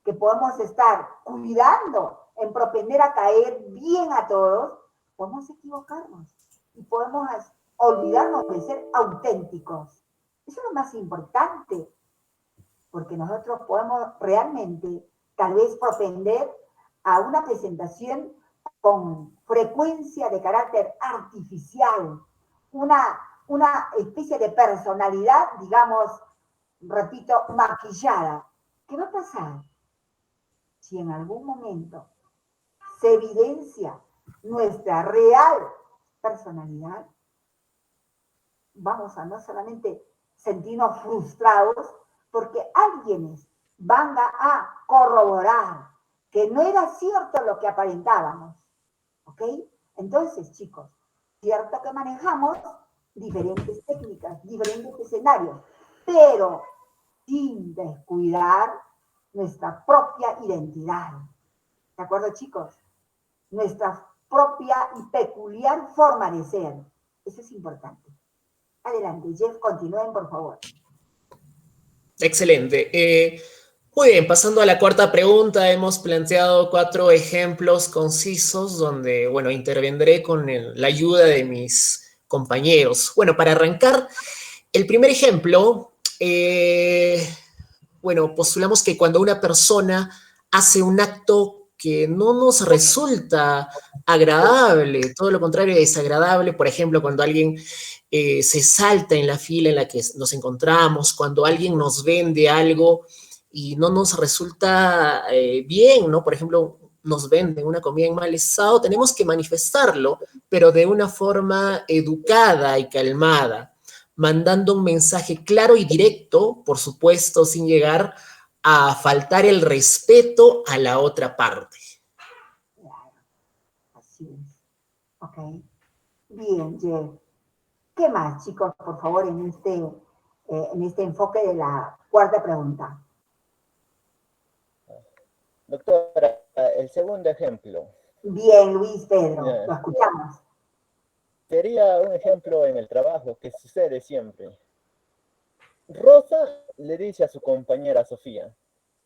que podemos estar cuidando en propender a caer bien a todos, podemos equivocarnos y podemos olvidarnos de ser auténticos. Eso es lo más importante, porque nosotros podemos realmente tal vez propender a una presentación con frecuencia de carácter artificial, una especie de personalidad, digamos, repito, maquillada. ¿Qué va a pasar si en algún momento se evidencia nuestra real personalidad? Vamos a no solamente sentirnos frustrados, porque alguienes van a corroborar que no era cierto lo que aparentábamos. ¿Ok? Entonces, chicos, cierto que manejamos diferentes técnicas, diferentes escenarios, pero sin descuidar nuestra propia identidad. ¿De acuerdo, chicos? Nuestra propia y peculiar forma de ser. Eso es importante. Adelante, Jeff, continúen, por favor.
Excelente. Muy bien, pasando a la cuarta pregunta, hemos planteado 4 ejemplos concisos donde, bueno, intervendré con la ayuda de mis compañeros. Bueno, para arrancar, el primer ejemplo, bueno, postulamos que cuando una persona hace un acto que no nos resulta agradable, todo lo contrario es desagradable, por ejemplo, cuando alguien se salta en la fila en la que nos encontramos, cuando alguien nos vende algo y no nos resulta bien, ¿no? Por ejemplo, nos venden una comida en mal estado, tenemos que manifestarlo, pero de una forma educada y calmada, mandando un mensaje claro y directo, por supuesto, sin llegar a faltar el respeto a la otra parte.
Claro, así es. Ok. Bien, Jeff. ¿Qué más, chicos, por favor, en este enfoque de la cuarta pregunta?
Doctora, el segundo ejemplo.
Bien, Luis Pedro, lo escuchamos.
Sería un ejemplo en el trabajo que sucede siempre. Rosa le dice a su compañera Sofía: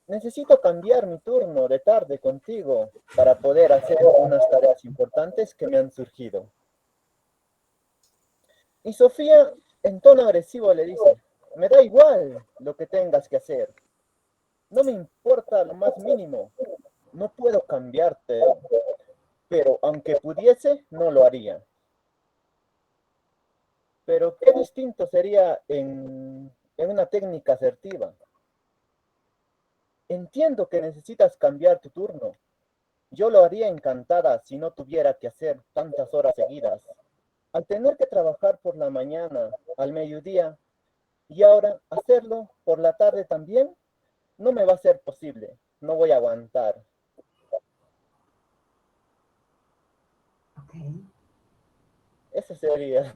necesito cambiar mi turno de tarde contigo para poder hacer unas tareas importantes que me han surgido. Y Sofía, en tono agresivo, le dice: me da igual lo que tengas que hacer. No me importa lo más mínimo. No puedo cambiarte, pero aunque pudiese, no lo haría. Pero qué distinto sería en una técnica asertiva. Entiendo que necesitas cambiar tu turno. Yo lo haría encantada si no tuviera que hacer tantas horas seguidas. Al tener que trabajar por la mañana, al mediodía, y ahora hacerlo por la tarde también, no me va a ser posible. No voy a aguantar.
Ok.
Eso sería.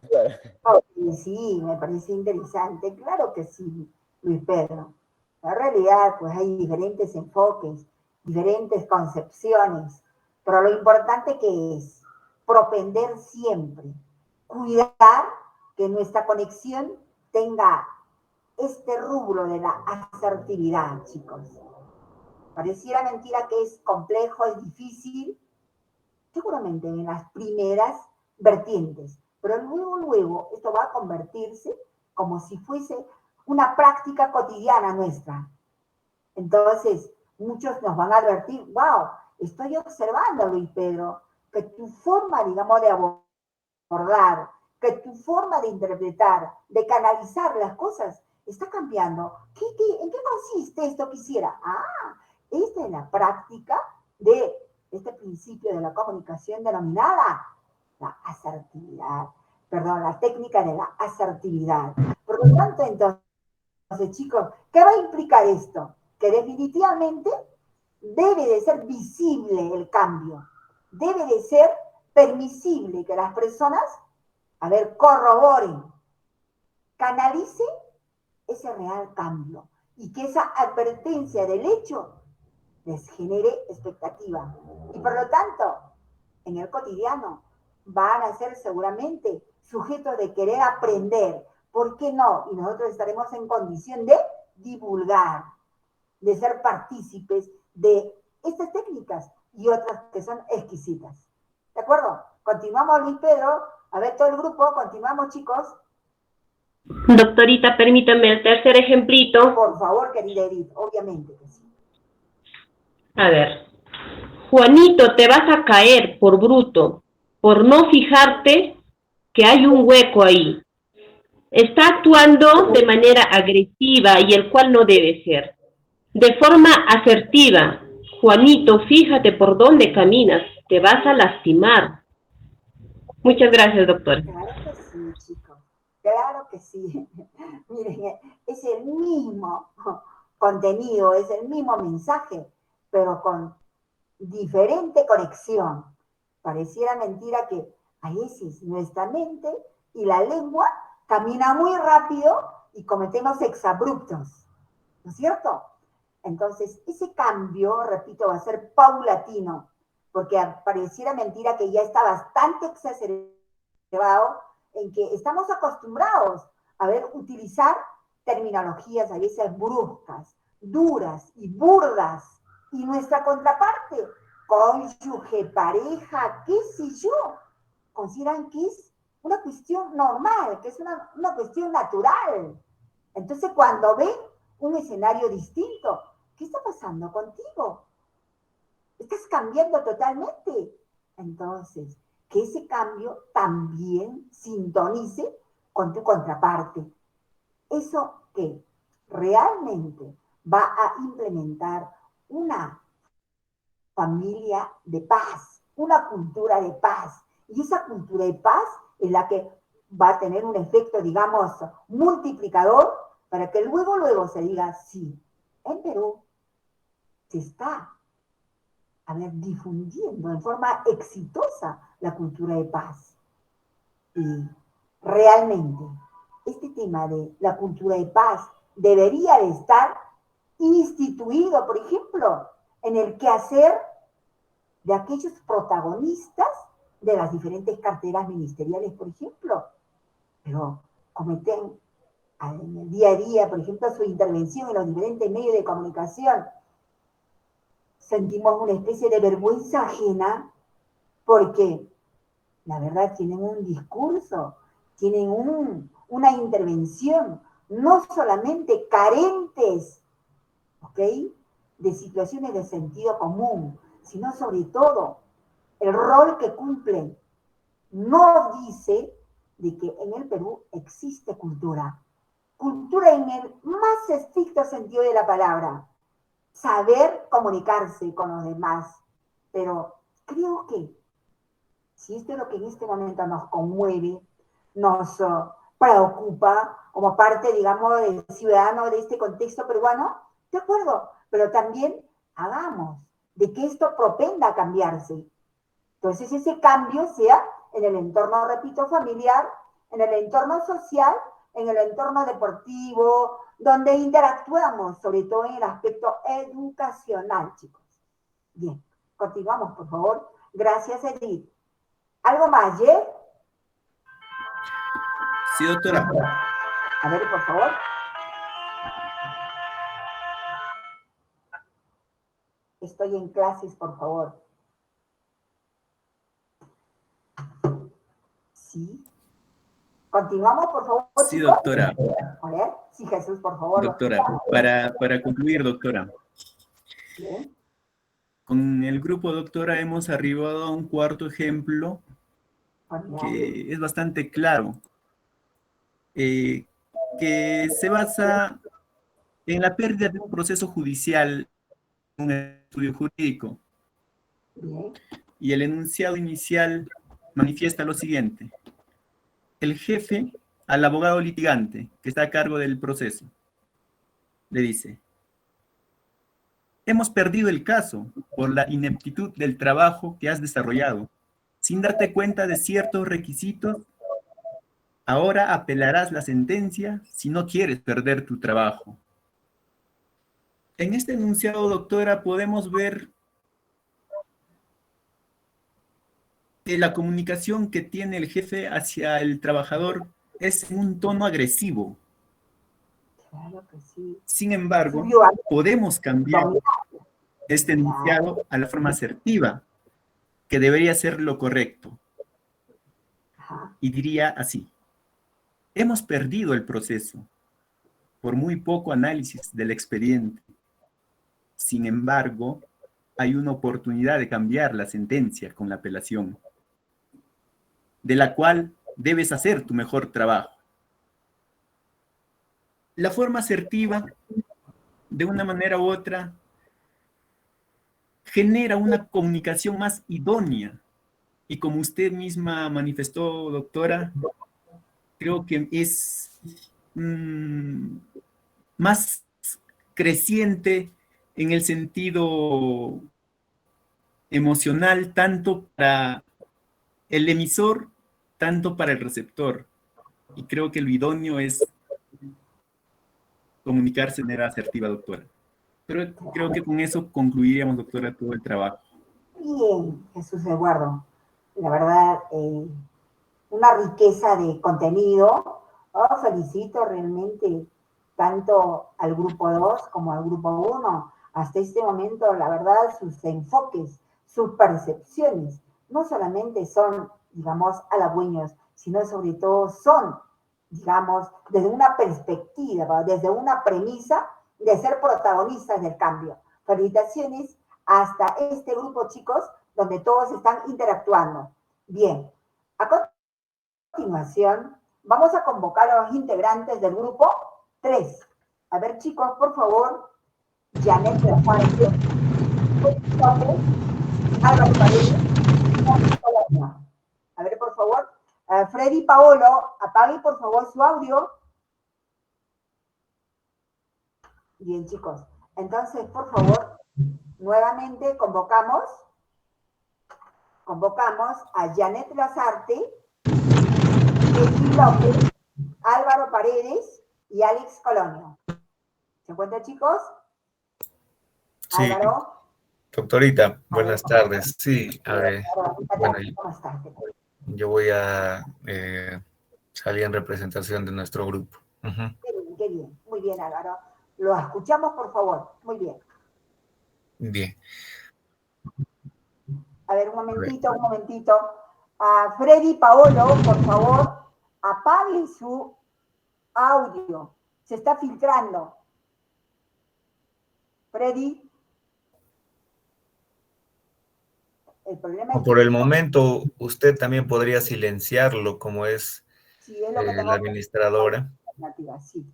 Sí, me parece interesante. Claro que sí, Luis Pedro. En realidad, pues hay diferentes enfoques, diferentes concepciones, pero lo importante que es propender siempre, cuidar que nuestra conexión tenga este rubro de la asertividad, chicos. Pareciera mentira que es complejo, es difícil, seguramente en las primeras vertientes, pero luego esto va a convertirse como si fuese una práctica cotidiana nuestra. Entonces, muchos nos van a advertir: wow, estoy observando, Luis Pedro, que tu forma, digamos, de abordar, que tu forma de interpretar, de canalizar las cosas, está cambiando. ¿En qué consiste esto que hiciera? Esta es la práctica de este principio de la comunicación denominada la asertividad. Perdón, la técnica de la asertividad. Por lo tanto, entonces, chicos, ¿qué va a implicar esto? Que definitivamente debe de ser visible el cambio. Debe de ser permisible que las personas, corroboren canalice ese real cambio y que esa advertencia del hecho les genere expectativa. Y por lo tanto, en el cotidiano van a ser seguramente sujetos de querer aprender. ¿Por qué no? Y nosotros estaremos en condición de divulgar, de ser partícipes de estas técnicas y otras que son exquisitas. ¿De acuerdo? Continuamos, Luis Pedro. A ver, todo el grupo, continuamos, chicos.
Doctorita, permítame el tercer ejemplito.
Por favor, querida Edith, obviamente que sí.
A ver. Juanito, te vas a caer por bruto, por no fijarte que hay un hueco ahí. Está actuando de manera agresiva y el cual no debe ser. De forma asertiva. Juanito, fíjate por dónde caminas, te vas a lastimar. Muchas gracias, doctor.
Claro que sí, chicos. Claro que sí. Miren, es el mismo contenido, es el mismo mensaje, pero con diferente conexión. Pareciera mentira que a veces nuestra mente y la lengua camina muy rápido y cometemos exabruptos, ¿no es cierto? Entonces, ese cambio, repito, va a ser paulatino, porque pareciera mentira que ya está bastante exacerbado en que estamos acostumbrados a ver utilizar terminologías a veces bruscas, duras y burdas, y nuestra contraparte, cónyuge, pareja, qué sé yo, consideran que es una cuestión normal, que es una cuestión natural. Entonces, cuando ven un escenario distinto, ¿qué está pasando contigo? ¿Estás cambiando totalmente? Entonces, que ese cambio también sintonice con tu contraparte. Eso que realmente va a implementar una familia de paz, una cultura de paz. Y esa cultura de paz es la que va a tener un efecto, digamos, multiplicador para que luego se diga, sí, en Perú se está, difundiendo en forma exitosa la cultura de paz. Y realmente este tema de la cultura de paz debería de estar instituido, por ejemplo, en el quehacer de aquellos protagonistas de las diferentes carteras ministeriales, por ejemplo, pero cometen en el día a día, por ejemplo, su intervención en los diferentes medios de comunicación. Sentimos una especie de vergüenza ajena porque, la verdad, tienen un discurso, tienen una intervención, no solamente carentes, ¿ok?, de situaciones de sentido común, sino sobre todo el rol que cumplen. No dice de que en el Perú existe cultura. Cultura en el más estricto sentido de la palabra. Saber comunicarse con los demás. Pero creo que si esto es lo que en este momento nos conmueve, nos preocupa como parte, digamos, del ciudadano de este contexto peruano, de acuerdo, pero también hagamos de que esto propenda a cambiarse. Entonces ese cambio sea en el entorno, repito, familiar, en el entorno social, en el entorno deportivo, donde interactuamos, sobre todo en el aspecto educacional, chicos. Bien, continuamos, por favor. Gracias, Edith. ¿Algo más, Jeff?
Sí, doctora.
A ver, por favor. Estoy en clases, por favor. Sí. Continuamos, por favor.
Sí,
chicos.
doctora.
A ver, sí, Jesús, por favor.
Doctora, para concluir, doctora.
Bien.
Con el grupo, doctora, hemos arribado a un cuarto ejemplo que es bastante claro, que se basa en la pérdida de un proceso judicial, un estudio jurídico.
Bien.
Y el enunciado inicial manifiesta lo siguiente. El jefe al abogado litigante que está a cargo del proceso le dice: hemos perdido el caso por la ineptitud del trabajo que has desarrollado, sin darte cuenta de ciertos requisitos Ahora apelarás la sentencia si no quieres perder tu trabajo. En este enunciado, doctora, podemos ver que la comunicación que tiene el jefe hacia el trabajador es en un tono agresivo.
Claro que sí.
Sin embargo, podemos cambiar este enunciado a la forma asertiva, que debería ser lo correcto. Y diría así: hemos perdido el proceso por muy poco análisis del expediente. Sin embargo, hay una oportunidad de cambiar la sentencia con la apelación, de la cual debes hacer tu mejor trabajo. La forma asertiva, de una manera u otra, genera una comunicación más idónea. Y como usted misma manifestó, doctora, creo que es más creciente en el sentido emocional, tanto para el emisor, tanto para el receptor. Y creo que lo idóneo es comunicarse de manera asertiva, doctora. Pero creo que con eso concluiríamos, doctora, todo el trabajo.
Bien, Jesús Eduardo. La verdad, una riqueza de contenido. Oh, felicito realmente tanto al grupo 2 como al grupo 1. Hasta este momento, la verdad, sus enfoques, sus percepciones, no solamente son, digamos, halagüeños, sino sobre todo son, digamos, desde una perspectiva, desde una premisa de ser protagonistas del cambio. Felicitaciones hasta este grupo, chicos, donde todos están interactuando. Bien, a continuación, vamos a convocar a los integrantes del grupo 3. A ver, chicos, por favor, Janet Lafarge, Álvaro Paredes, a ver, por favor, Freddy Paolo, apague por favor su audio. Bien, chicos, entonces, por favor, nuevamente convocamos a Janet Lazarte, Jesús López, Álvaro Paredes y Alex Colonio. ¿Se encuentran, chicos?
Sí.
Álvaro.
Doctorita, buenas tardes. Sí, a ver, bueno,
¿Cómo estás?
yo voy a salir en representación de nuestro grupo.
Qué bien, muy bien, Álvaro. Lo escuchamos, por favor. Muy bien.
Bien.
A ver, un momentito. Freddy Paolo, por favor, apague su audio. Se está filtrando. Freddy. El problema es
Por el momento, usted también podría silenciarlo, como es,
sí, es lo que
la administradora.
Sí.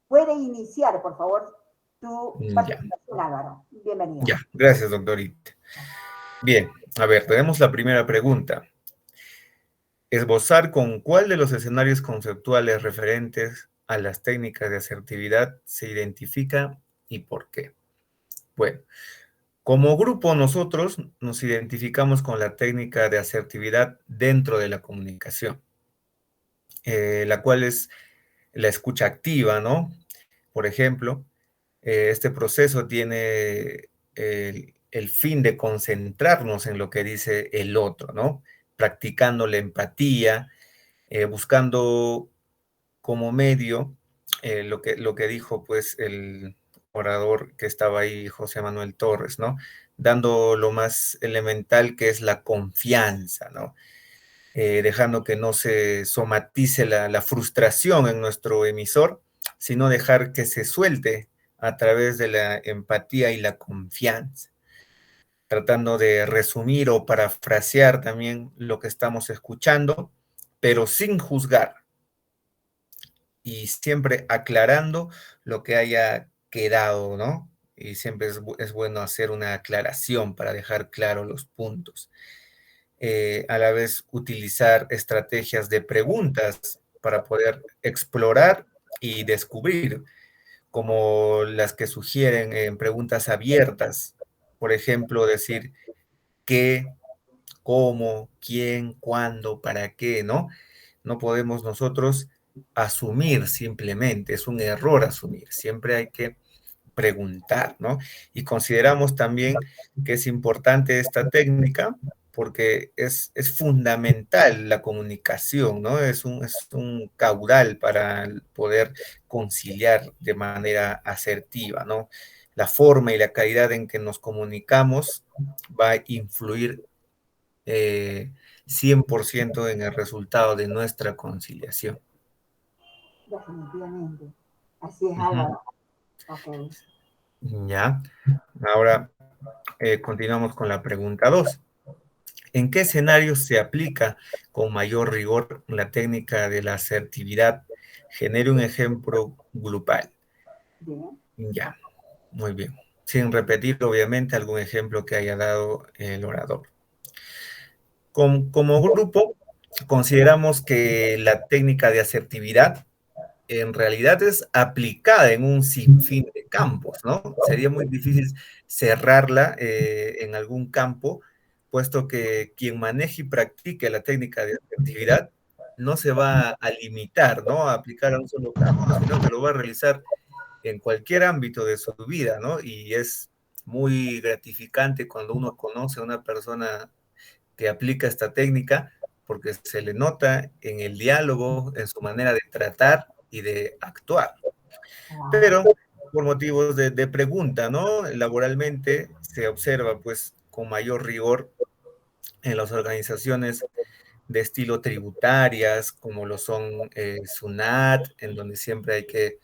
Puede iniciar, por favor, tu participación, Álvaro. Bienvenido.
Ya, gracias, doctorita. Bien, a ver, tenemos la primera pregunta. Esbozar con cuál de los escenarios conceptuales referentes a las técnicas de asertividad se identifica y por qué. Bueno, como grupo nosotros nos identificamos con la técnica de asertividad dentro de la comunicación, la cual es la escucha activa, ¿no? Por ejemplo, este proceso tiene el fin de concentrarnos en lo que dice el otro, ¿no? Practicando la empatía, buscando como medio lo que dijo pues el orador que estaba ahí, José Manuel Torres, ¿no? Dando lo más elemental que es la confianza, ¿no? Dejando que no se somatice la frustración en nuestro emisor, sino dejar que se suelte a través de la empatía y la confianza, tratando de resumir o parafrasear también lo que estamos escuchando, pero sin juzgar y siempre aclarando lo que haya quedado, ¿no? Y siempre es bueno hacer una aclaración para dejar claro los puntos. A la vez utilizar estrategias de preguntas para poder explorar y descubrir, como las que sugieren en preguntas abiertas. Por ejemplo, decir, qué, cómo, quién, cuándo, para qué, ¿no? No podemos nosotros asumir simplemente, es un error asumir, siempre hay que preguntar, ¿no? Y consideramos también que es importante esta técnica porque es fundamental la comunicación, ¿no? Es un caudal para poder conciliar de manera asertiva, ¿no? La forma y la calidad en que nos comunicamos va a influir 100% en el resultado de nuestra conciliación.
Definitivamente. Así es, Álvaro. Okay.
Ya. Ahora continuamos con la pregunta 2. ¿En qué escenarios se aplica con mayor rigor la técnica de la asertividad? Genere un ejemplo grupal.
Bien.
Ya, muy bien. Sin repetir, obviamente, algún ejemplo que haya dado el orador. Como grupo, consideramos que la técnica de asertividad en realidad es aplicada en un sinfín de campos, ¿no? Sería muy difícil cerrarla en algún campo, puesto que quien maneje y practique la técnica de asertividad no se va a limitar, ¿no? A aplicar a un solo campo, sino que lo va a realizar en cualquier ámbito de su vida, ¿no? Y es muy gratificante cuando uno conoce a una persona que aplica esta técnica, porque se le nota en el diálogo, en su manera de tratar y de actuar. Pero por motivos de pregunta, ¿no? Laboralmente se observa pues con mayor rigor en las organizaciones de estilo tributarias, como lo son SUNAT, en donde siempre hay que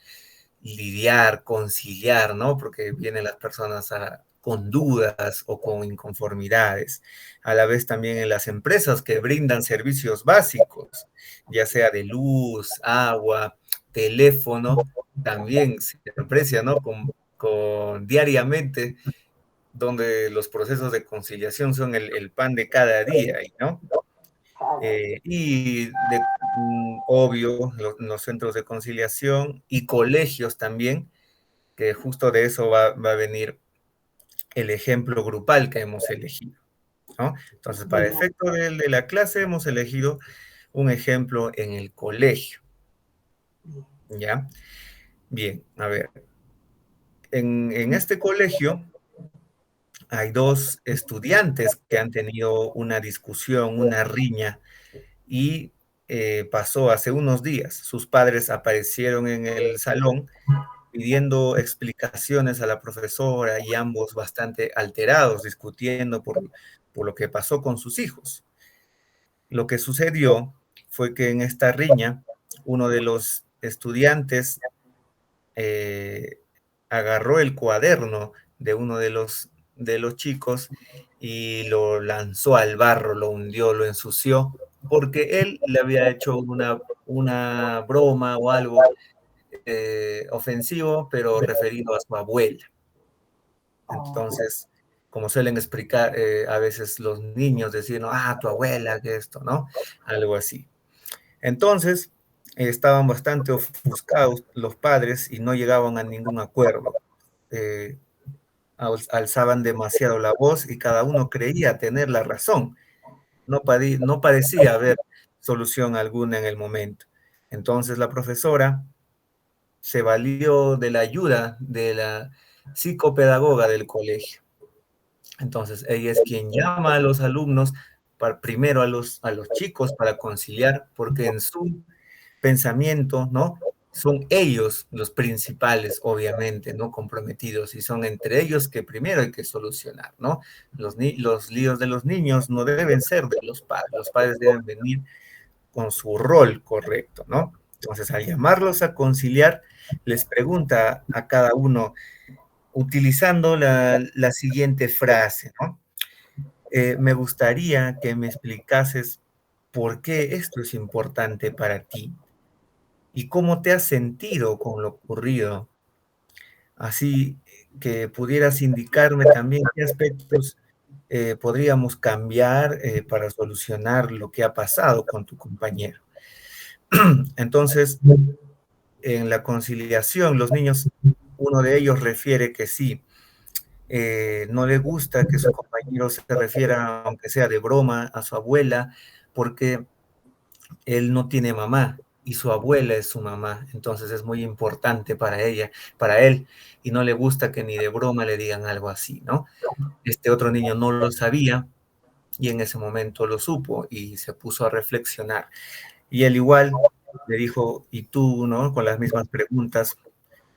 lidiar, conciliar, ¿no? Porque vienen las personas con dudas o con inconformidades. A la vez también en las empresas que brindan servicios básicos, ya sea de luz, agua, teléfono, también se aprecia, ¿no? Con diariamente, donde los procesos de conciliación son el pan de cada día, ¿no? Obvio, los centros de conciliación y colegios también, que justo de eso va a venir el ejemplo grupal que hemos elegido, ¿no? Entonces, para efecto de la clase, hemos elegido un ejemplo en el colegio, ¿ya? Bien, a ver. En este colegio hay dos estudiantes que han tenido una discusión, una riña, y pasó hace unos días. Sus padres aparecieron en el salón pidiendo explicaciones a la profesora y ambos bastante alterados, discutiendo por lo que pasó con sus hijos. Lo que sucedió fue que en esta riña, uno de los estudiantes agarró el cuaderno de uno de los chicos y lo lanzó al barro, lo hundió, lo ensució, porque él le había hecho una broma o algo ofensivo, pero referido a su abuela. Entonces, como suelen explicar a veces los niños, decir, no, tu abuela, que esto, ¿no? Algo así. Entonces, estaban bastante ofuscados los padres y no llegaban a ningún acuerdo. Alzaban demasiado la voz y cada uno creía tener la razón. No parecía haber solución alguna en el momento. Entonces la profesora se valió de la ayuda de la psicopedagoga del colegio. Entonces ella es quien llama a los alumnos, primero a los chicos para conciliar, porque en su pensamiento, ¿no? Son ellos los principales, obviamente, ¿no? Comprometidos, y son entre ellos que primero hay que solucionar, ¿no? Los líos de los niños no deben ser de los padres deben venir con su rol correcto, ¿no? Entonces, al llamarlos a conciliar, les pregunta a cada uno, utilizando la siguiente frase, ¿no? Me gustaría que me explicases por qué esto es importante para ti y cómo te has sentido con lo ocurrido. Así que pudieras indicarme también qué aspectos podríamos cambiar para solucionar lo que ha pasado con tu compañero. Entonces, en la conciliación, los niños, uno de ellos refiere que sí, no le gusta que su compañero se refiera, aunque sea de broma, a su abuela, porque él no tiene mamá y su abuela es su mamá, entonces es muy importante para ella, para él, y no le gusta que ni de broma le digan algo así, ¿no? Este otro niño no lo sabía y en ese momento lo supo y se puso a reflexionar. Y él igual le dijo, ¿y tú, no? Con las mismas preguntas.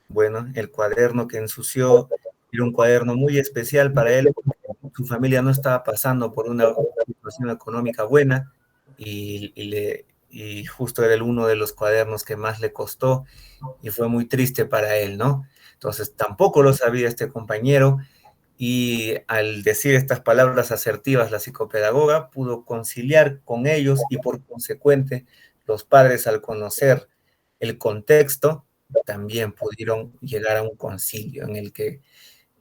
Bueno, el cuaderno que ensució era un cuaderno muy especial para él, porque su familia no estaba pasando por una situación económica buena y justo era uno de los cuadernos que más le costó y fue muy triste para él, ¿no? Entonces tampoco lo sabía este compañero y al decir estas palabras asertivas la psicopedagoga pudo conciliar con ellos y por consecuente los padres al conocer el contexto también pudieron llegar a un concilio en el que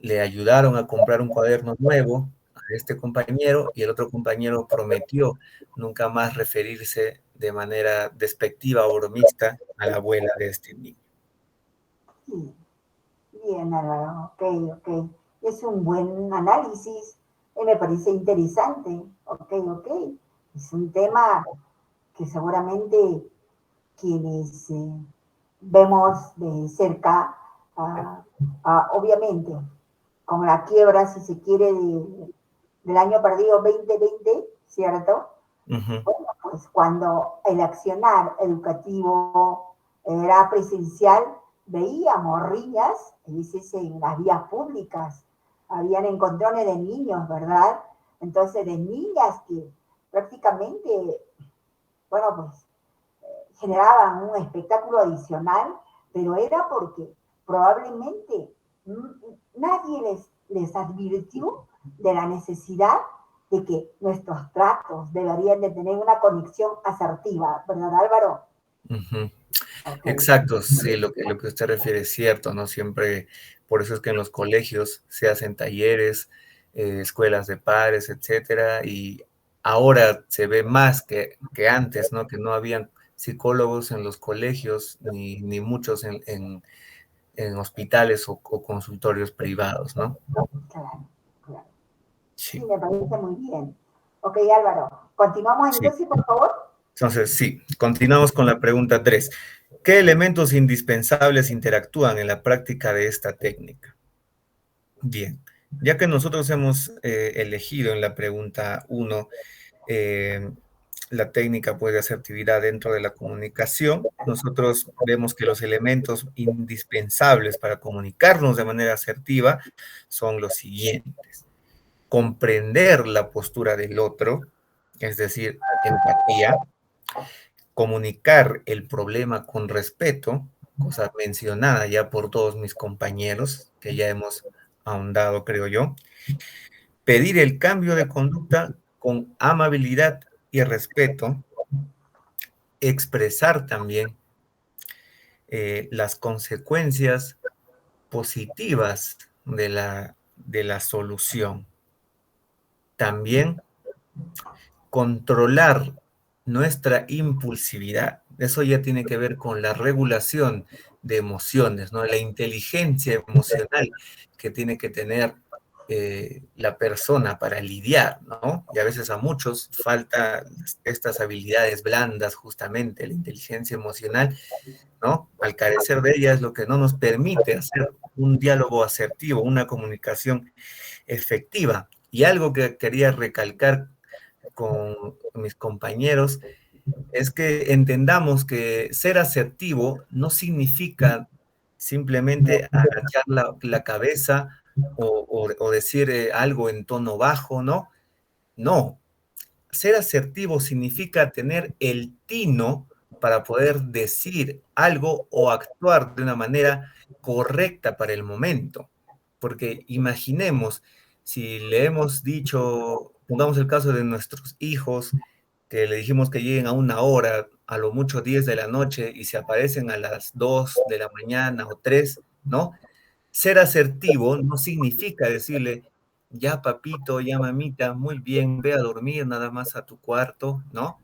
le ayudaron a comprar un cuaderno nuevo a este compañero y el otro compañero prometió nunca más referirse de manera despectiva o bromista a la abuela de este niño.
Sí. Bien, Álvaro, ok. Es un buen análisis, me parece interesante, ok. Es un tema que seguramente quienes vemos de cerca, obviamente, con la quiebra, si se quiere, del año perdido 2020, ¿cierto?
Uh-huh.
Bueno, pues cuando el accionar educativo era presencial, veíamos riñas, dices, en las vías públicas, habían encontrones de niños, ¿verdad? Entonces, de niñas que prácticamente, bueno, pues generaban un espectáculo adicional, pero era porque probablemente nadie les advirtió de la necesidad de que nuestros tratos deberían de tener una conexión asertiva, ¿verdad, Álvaro?
Uh-huh. Okay. Exacto, sí, lo que usted refiere es cierto, ¿no? Siempre, por eso es que en los colegios se hacen talleres, escuelas de padres, etcétera, y ahora se ve más que antes, ¿no? Que no habían psicólogos en los colegios, ni muchos en hospitales o consultorios privados, ¿no?
Claro.
Sí.
Sí, me parece muy bien. Ok, Álvaro, continuamos entonces, sí, por favor.
Entonces, sí, continuamos con la pregunta 3. ¿Qué elementos indispensables interactúan en la práctica de esta técnica? Bien, ya que nosotros hemos elegido en la pregunta 1 la técnica de asertividad dentro de la comunicación, nosotros vemos que los elementos indispensables para comunicarnos de manera asertiva son los siguientes. Comprender la postura del otro, es decir, empatía. Comunicar el problema con respeto, cosa mencionada ya por todos mis compañeros, que ya hemos ahondado, creo yo. Pedir el cambio de conducta con amabilidad y respeto. Expresar también las consecuencias positivas de la solución. También controlar nuestra impulsividad. Eso ya tiene que ver con la regulación de emociones, ¿no? La inteligencia emocional que tiene que tener la persona para lidiar, ¿no? Y a veces a muchos falta estas habilidades blandas, justamente, la inteligencia emocional, ¿no? Al carecer de ella es lo que no nos permite hacer un diálogo asertivo, una comunicación efectiva. Y algo que quería recalcar con mis compañeros es que entendamos que ser asertivo no significa simplemente agachar la cabeza o decir algo en tono bajo, ¿no? No. Ser asertivo significa tener el tino para poder decir algo o actuar de una manera correcta para el momento. Porque imaginemos, si le hemos dicho, pongamos el caso de nuestros hijos, que le dijimos que lleguen a 1 hora, a lo mucho 10 de la noche, y se aparecen a las 2 de la mañana o 3, ¿no? Ser asertivo no significa decirle, ya papito, ya mamita, muy bien, ve a dormir nada más a tu cuarto, ¿no?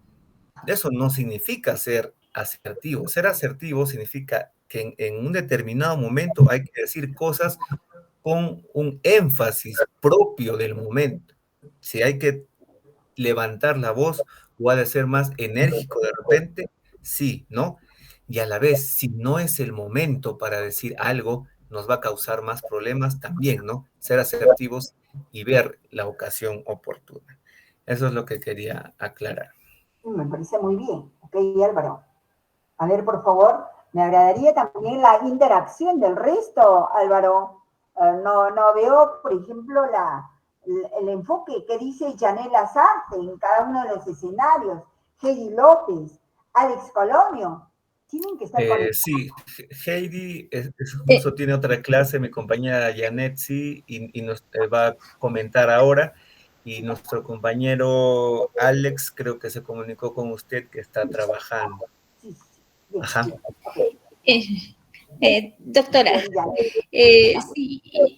Eso no significa ser asertivo. Ser asertivo significa que en un determinado momento hay que decir cosas con un énfasis propio del momento. Si hay que levantar la voz o ha de ser más enérgico de repente, sí, ¿no? Y a la vez, si no es el momento para decir algo, nos va a causar más problemas también, ¿no? Ser asertivos y ver la ocasión oportuna. Eso es lo que quería aclarar.
Me parece muy bien. Ok, Álvaro. A ver, por favor, me agradaría también la interacción del resto, Álvaro. No veo, por ejemplo, el enfoque que dice Yanela Sarte en cada uno de los escenarios, Heidi López, Alex Colomio. Tienen que estar conectados.
Sí, Heidi justo tiene otra clase, mi compañera Janet sí, y nos va a comentar ahora. Y nuestro compañero Alex creo que se comunicó con usted que está trabajando.
Sí, bien,
Ajá.
Doctora,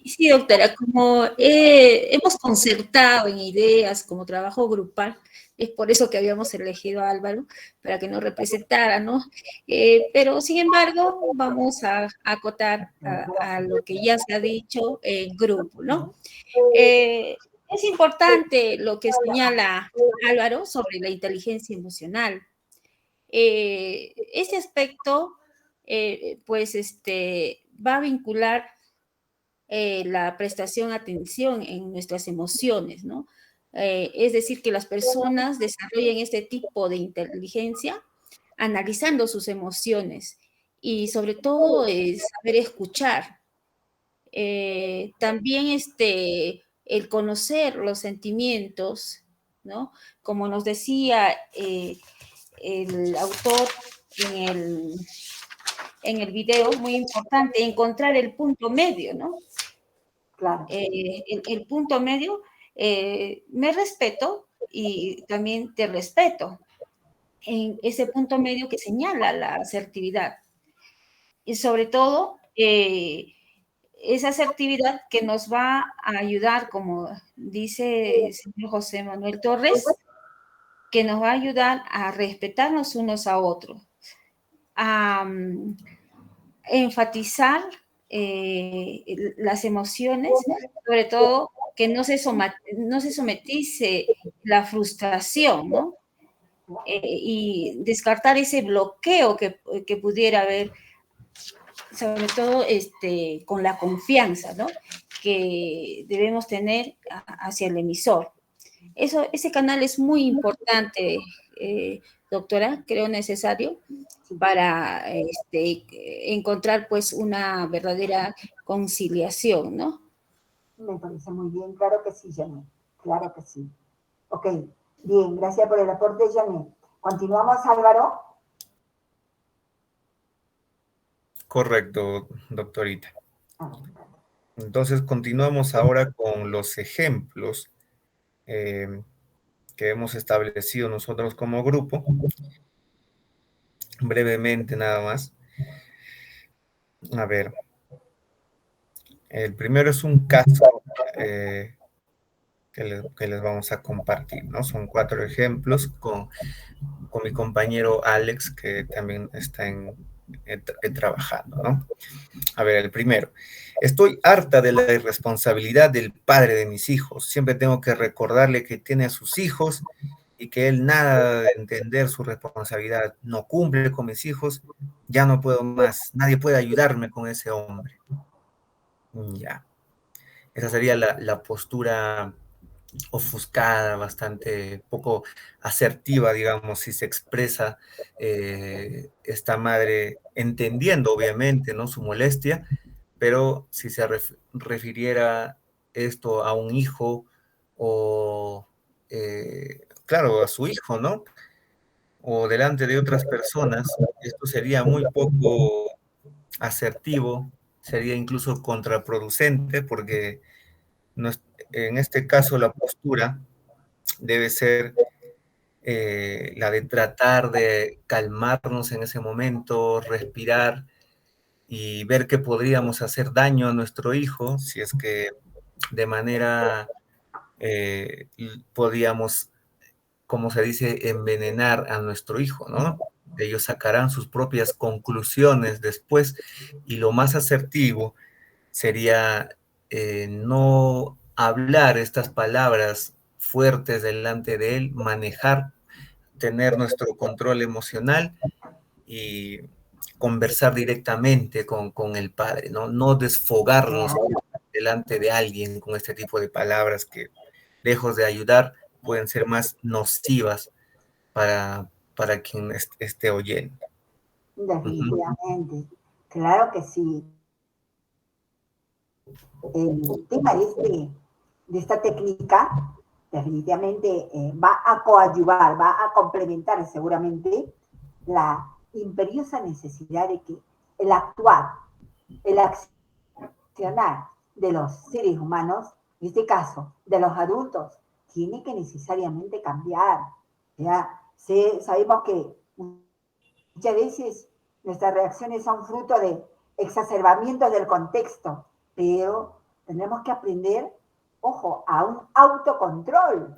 sí, doctora, como hemos concertado en ideas como trabajo grupal, es por eso que habíamos elegido a Álvaro, para que nos representara, ¿no? Pero, sin embargo, vamos a acotar a lo que ya se ha dicho en grupo, ¿no? Es importante lo que señala Álvaro sobre la inteligencia emocional. Ese aspecto pues va a vincular la prestación de atención en nuestras emociones, ¿no? Es decir, que las personas desarrollen este tipo de inteligencia analizando sus emociones y sobre todo saber escuchar. También el conocer los sentimientos, ¿no? Como nos decía el autor en el video, muy importante, encontrar el punto medio, ¿no?
Claro.
El punto medio, me respeto y también te respeto. En ese punto medio que señala la asertividad. Y sobre todo, esa asertividad que nos va a ayudar, como dice el señor José Manuel Torres, que nos va a ayudar a respetarnos unos a otros, a enfatizar las emociones, sobre todo que no se sometice la frustración, ¿no? Y descartar ese bloqueo que pudiera haber, sobre todo con la confianza, ¿no? Que debemos tener hacia el emisor. Ese canal es muy importante, doctora, creo necesario para encontrar pues una verdadera conciliación, ¿no?
Me parece muy bien, claro que sí, Janet, claro que sí. Ok, bien, gracias por el aporte, Janet. Continuamos, Álvaro.
Correcto, doctorita. Entonces continuamos ahora con los ejemplos que hemos establecido nosotros como grupo. Brevemente nada más. A ver. El primero es un caso que les vamos a compartir, ¿no? Son 4 ejemplos con mi compañero Alex, que también está trabajando, ¿no? A ver, el primero. Estoy harta de la irresponsabilidad del padre de mis hijos. Siempre tengo que recordarle que tiene a sus hijos y que él nada de entender su responsabilidad. No cumple con mis hijos, ya no puedo más. Nadie puede ayudarme con ese hombre. Ya. Esa sería la postura ofuscada, bastante poco asertiva, digamos, si se expresa esta madre, entendiendo obviamente, ¿no?, su molestia, pero si se refiriera esto a un hijo o, claro, a su hijo, ¿no?, o delante de otras personas, esto sería muy poco asertivo, sería incluso contraproducente, porque en este caso la postura debe ser la de tratar de calmarnos en ese momento, respirar y ver qué podríamos hacer daño a nuestro hijo, si es que de manera podíamos, como se dice, envenenar a nuestro hijo, ¿no? Ellos sacarán sus propias conclusiones después y lo más asertivo sería no hablar estas palabras fuertes delante de él, manejar, tener nuestro control emocional y conversar directamente con el Padre, ¿no? No desfogarnos delante de alguien con este tipo de palabras que, lejos de ayudar, pueden ser más nocivas para quien esté oyendo.
Definitivamente, claro que sí. El tema de esta técnica definitivamente va a coadyuvar, va a complementar seguramente la imperiosa necesidad de que el actuar, el accionar de los seres humanos, en este caso de los adultos, tiene que necesariamente cambiar. ¿Ya? Sabemos que muchas veces nuestras reacciones son fruto de exacerbamientos del contexto, pero tendremos que aprender, ojo, a un autocontrol,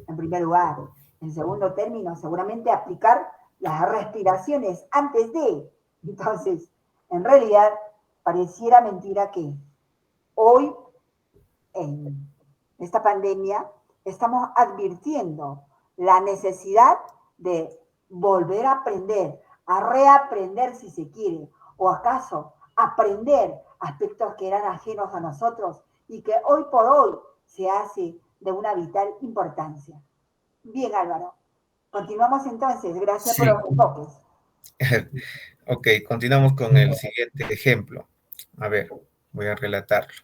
en primer lugar. En segundo término, seguramente aplicar las respiraciones antes de. Entonces, en realidad, pareciera mentira que hoy, en esta pandemia, estamos advirtiendo la necesidad de volver a aprender, a reaprender si se quiere, o acaso aprender aspectos que eran ajenos a nosotros y que hoy por hoy se hace de una vital importancia. Bien, Álvaro. Continuamos entonces. Gracias por los enfoques.
Ok, continuamos con el siguiente ejemplo. A ver, voy a relatarlo.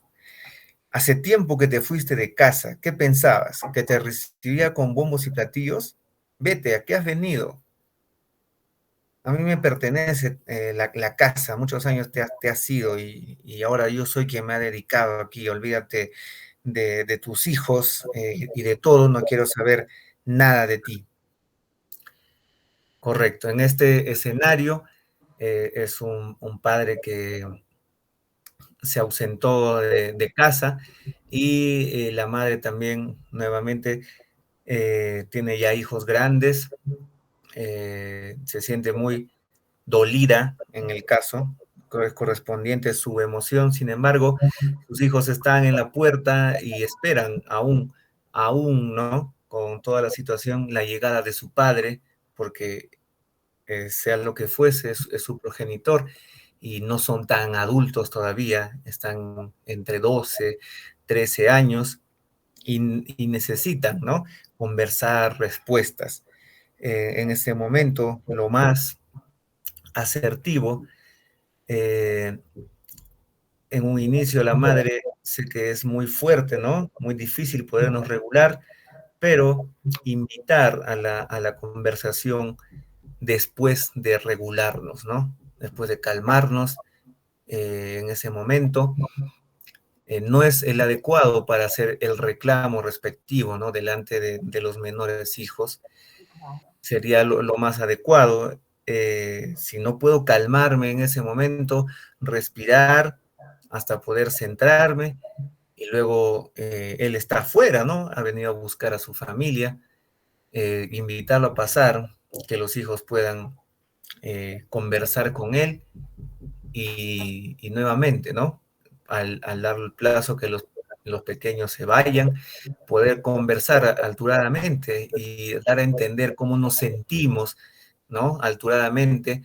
Hace tiempo que te fuiste de casa. ¿Qué pensabas? ¿Que te recibía con bombos y platillos? Vete, ¿a qué has venido? A mí me pertenece la casa, muchos años te has ido y ahora yo soy quien me ha dedicado aquí. Olvídate de tus hijos y de todo, no quiero saber nada de ti. Correcto, en este escenario es un padre que se ausentó de casa y la madre también nuevamente tiene ya hijos grandes, se siente muy dolida en el caso, es correspondiente su emoción. Sin embargo, sus hijos están en la puerta y esperan aún, ¿no? Con toda la situación, la llegada de su padre, porque sea lo que fuese, es su progenitor, y no son tan adultos todavía, están entre 12, 13 años, y necesitan, ¿no? Conversar respuestas. En este momento, lo más asertivo, en un inicio la madre sé que es muy fuerte, ¿no? Muy difícil podernos regular, pero invitar a la conversación después de regularnos, ¿no? Después de calmarnos en ese momento. No es el adecuado para hacer el reclamo respectivo, ¿no? Delante de los menores hijos. Sería lo más adecuado. Si no puedo calmarme en ese momento, respirar hasta poder centrarme, y luego él está afuera, ¿no? Ha venido a buscar a su familia, invitarlo a pasar, que los hijos puedan conversar con él y nuevamente, ¿no? Al dar el plazo que los pequeños se vayan, poder conversar alturadamente y dar a entender cómo nos sentimos, ¿no? Alturadamente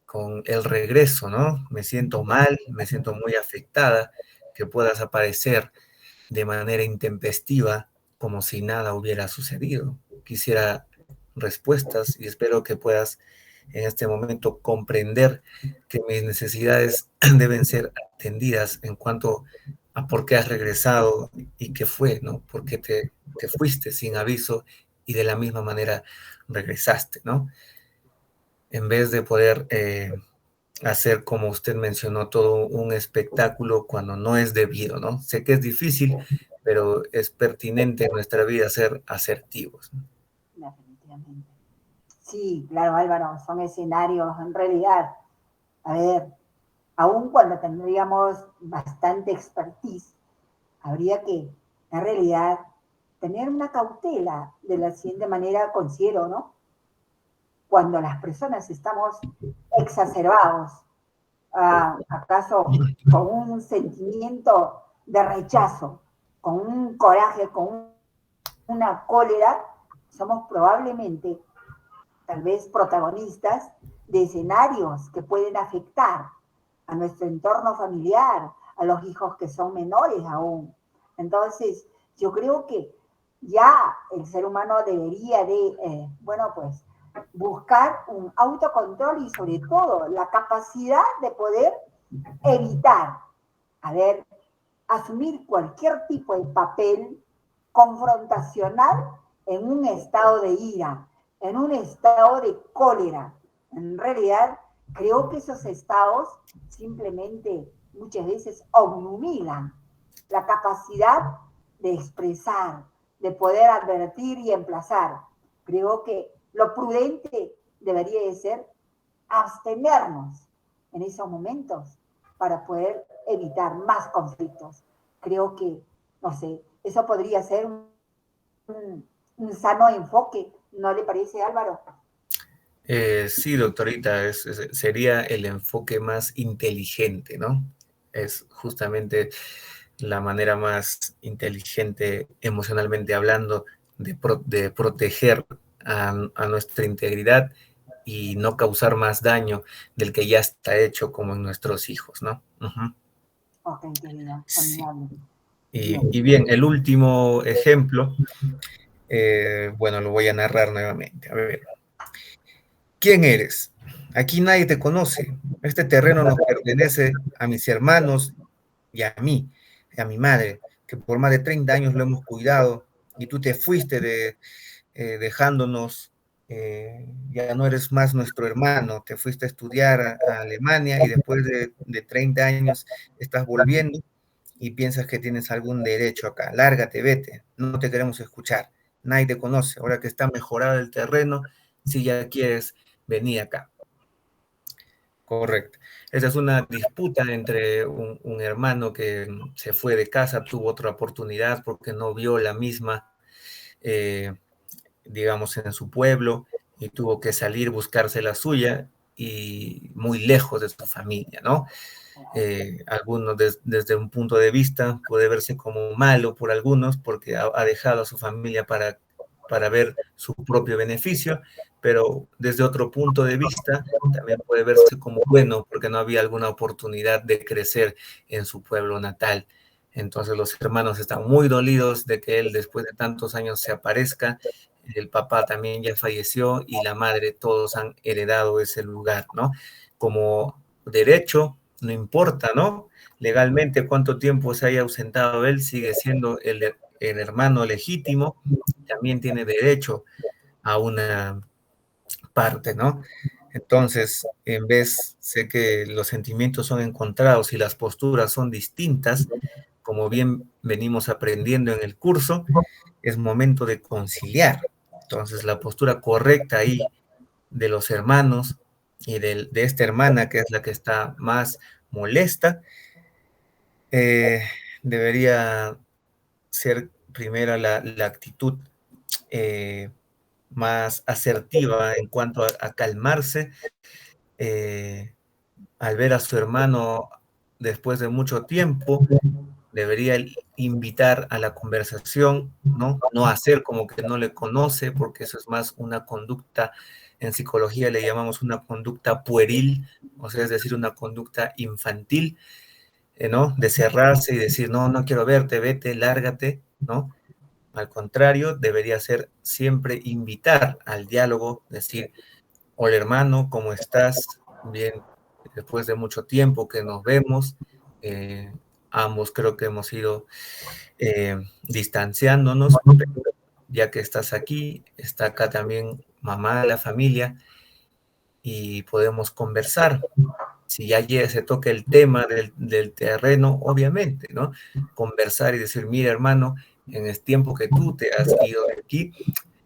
con el regreso, ¿no? Me siento mal, me siento muy afectada, que puedas aparecer de manera intempestiva como si nada hubiera sucedido. Quisiera respuestas y espero que puedas en este momento comprender que mis necesidades deben ser atendidas en cuanto a por qué has regresado y qué fue, ¿no? Por qué te fuiste sin aviso y de la misma manera regresaste, ¿no? En vez de poder hacer, como usted mencionó, todo un espectáculo cuando no es debido, ¿no? Sé que es difícil, pero es pertinente en nuestra vida ser asertivos, ¿no?
Definitivamente. Sí, claro, Álvaro, son escenarios en realidad. A ver, aun cuando tendríamos bastante expertise, habría que, en realidad, tener una cautela de la siguiente manera, considero, ¿no? Cuando las personas estamos exacerbados, acaso con un sentimiento de rechazo, con un coraje, con una cólera, somos probablemente, tal vez, protagonistas de escenarios que pueden afectar a nuestro entorno familiar, a los hijos que son menores aún. Entonces, yo creo que ya el ser humano debería de, pues, buscar un autocontrol y sobre todo la capacidad de poder evitar, asumir cualquier tipo de papel confrontacional en un estado de ira, en un estado de cólera. En realidad, creo que esos estados simplemente muchas veces obnubilan la capacidad de expresar, de poder advertir y emplazar. Creo que lo prudente debería de ser abstenernos en esos momentos para poder evitar más conflictos. Creo que, no sé, eso podría ser un sano enfoque, ¿no le parece, Álvaro?
Sí, doctorita, sería el enfoque más inteligente, ¿no? Es justamente la manera más inteligente, emocionalmente hablando, de proteger a nuestra integridad y no causar más daño del que ya está hecho, como en nuestros hijos, ¿no?
Ok, querida.
Sí. Y bien, el último ejemplo, bueno, lo voy a narrar nuevamente. A ver. ¿Quién eres? Aquí nadie te conoce. Este terreno nos pertenece a mis hermanos y a mí, a mi madre, que por más de 30 años lo hemos cuidado, y tú te fuiste dejándonos, ya no eres más nuestro hermano, te fuiste a estudiar a Alemania y después de 30 años estás volviendo y piensas que tienes algún derecho acá. Lárgate, vete, no te queremos escuchar, nadie te conoce. Ahora que está mejorado el terreno, si ya quieres venir acá. Correcto. Esa es una disputa entre un hermano que se fue de casa, tuvo otra oportunidad porque no vio la misma, digamos, en su pueblo, y tuvo que salir, buscarse la suya, y muy lejos de su familia, ¿no? Algunos desde un punto de vista puede verse como malo por algunos porque ha dejado a su familia para ver su propio beneficio, pero desde otro punto de vista también puede verse como bueno porque no había alguna oportunidad de crecer en su pueblo natal. Entonces los hermanos están muy dolidos de que él después de tantos años se aparezca. El papá también ya falleció y la madre, todos han heredado ese lugar, ¿no? Como derecho, no importa, ¿no? Legalmente cuánto tiempo se haya ausentado él, sigue siendo el hermano legítimo, también tiene derecho a una parte, ¿no? Entonces, en vez, sé que los sentimientos son encontrados y las posturas son distintas, como bien venimos aprendiendo en el curso, es momento de conciliar. Entonces, la postura correcta ahí de los hermanos y de esta hermana, que es la que está más molesta, debería ser primero la actitud más asertiva en cuanto a calmarse, al ver a su hermano después de mucho tiempo, debería invitar a la conversación, ¿no? No hacer como que no le conoce, porque eso es más una conducta, en psicología le llamamos una conducta pueril, o sea, es decir, una conducta infantil, ¿no? De cerrarse y decir, no, no quiero verte, vete, lárgate, ¿no? Al contrario, debería ser siempre invitar al diálogo, decir, hola hermano, ¿cómo estás? Bien, después de mucho tiempo que nos vemos, ambos creo que hemos ido distanciándonos, pero ya que estás aquí, está acá también mamá de la familia y podemos conversar. Si ya se toca el tema del terreno, obviamente, ¿no? Conversar y decir, mira hermano, en el tiempo que tú te has ido de aquí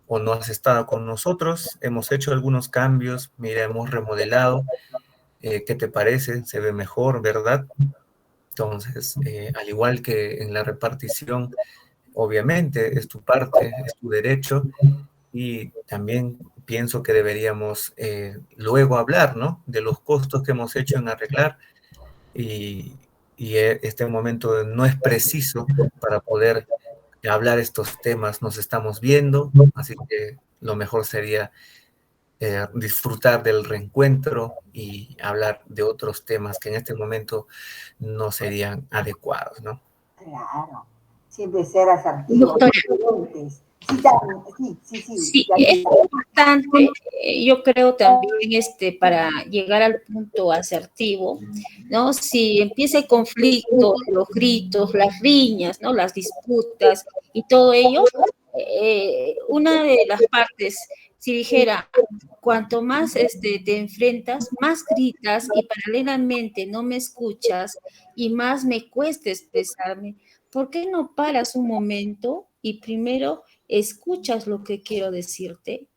o no has estado con nosotros, hemos hecho algunos cambios, mira, hemos remodelado, ¿qué te parece? Se ve mejor, ¿verdad? Entonces, al igual que en la repartición, obviamente es tu parte, es tu derecho, y también pienso que deberíamos luego hablar, ¿no? De los costos que hemos hecho en arreglar, este momento no es preciso para poder hablar estos temas. Nos estamos viendo, así que lo mejor sería disfrutar del reencuentro y hablar de otros temas que en este momento no serían adecuados, ¿no?
Claro, siempre ser asertivos.
Sí, es importante, yo creo también para llegar al punto asertivo, ¿no? Si empieza el conflicto, los gritos, las riñas, ¿no? Las disputas y todo ello, una de las partes, si dijera, cuanto más te enfrentas, más gritas y paralelamente no me escuchas y más me cuesta expresarme, ¿por qué no paras un momento y primero escuchas lo que quiero decirte?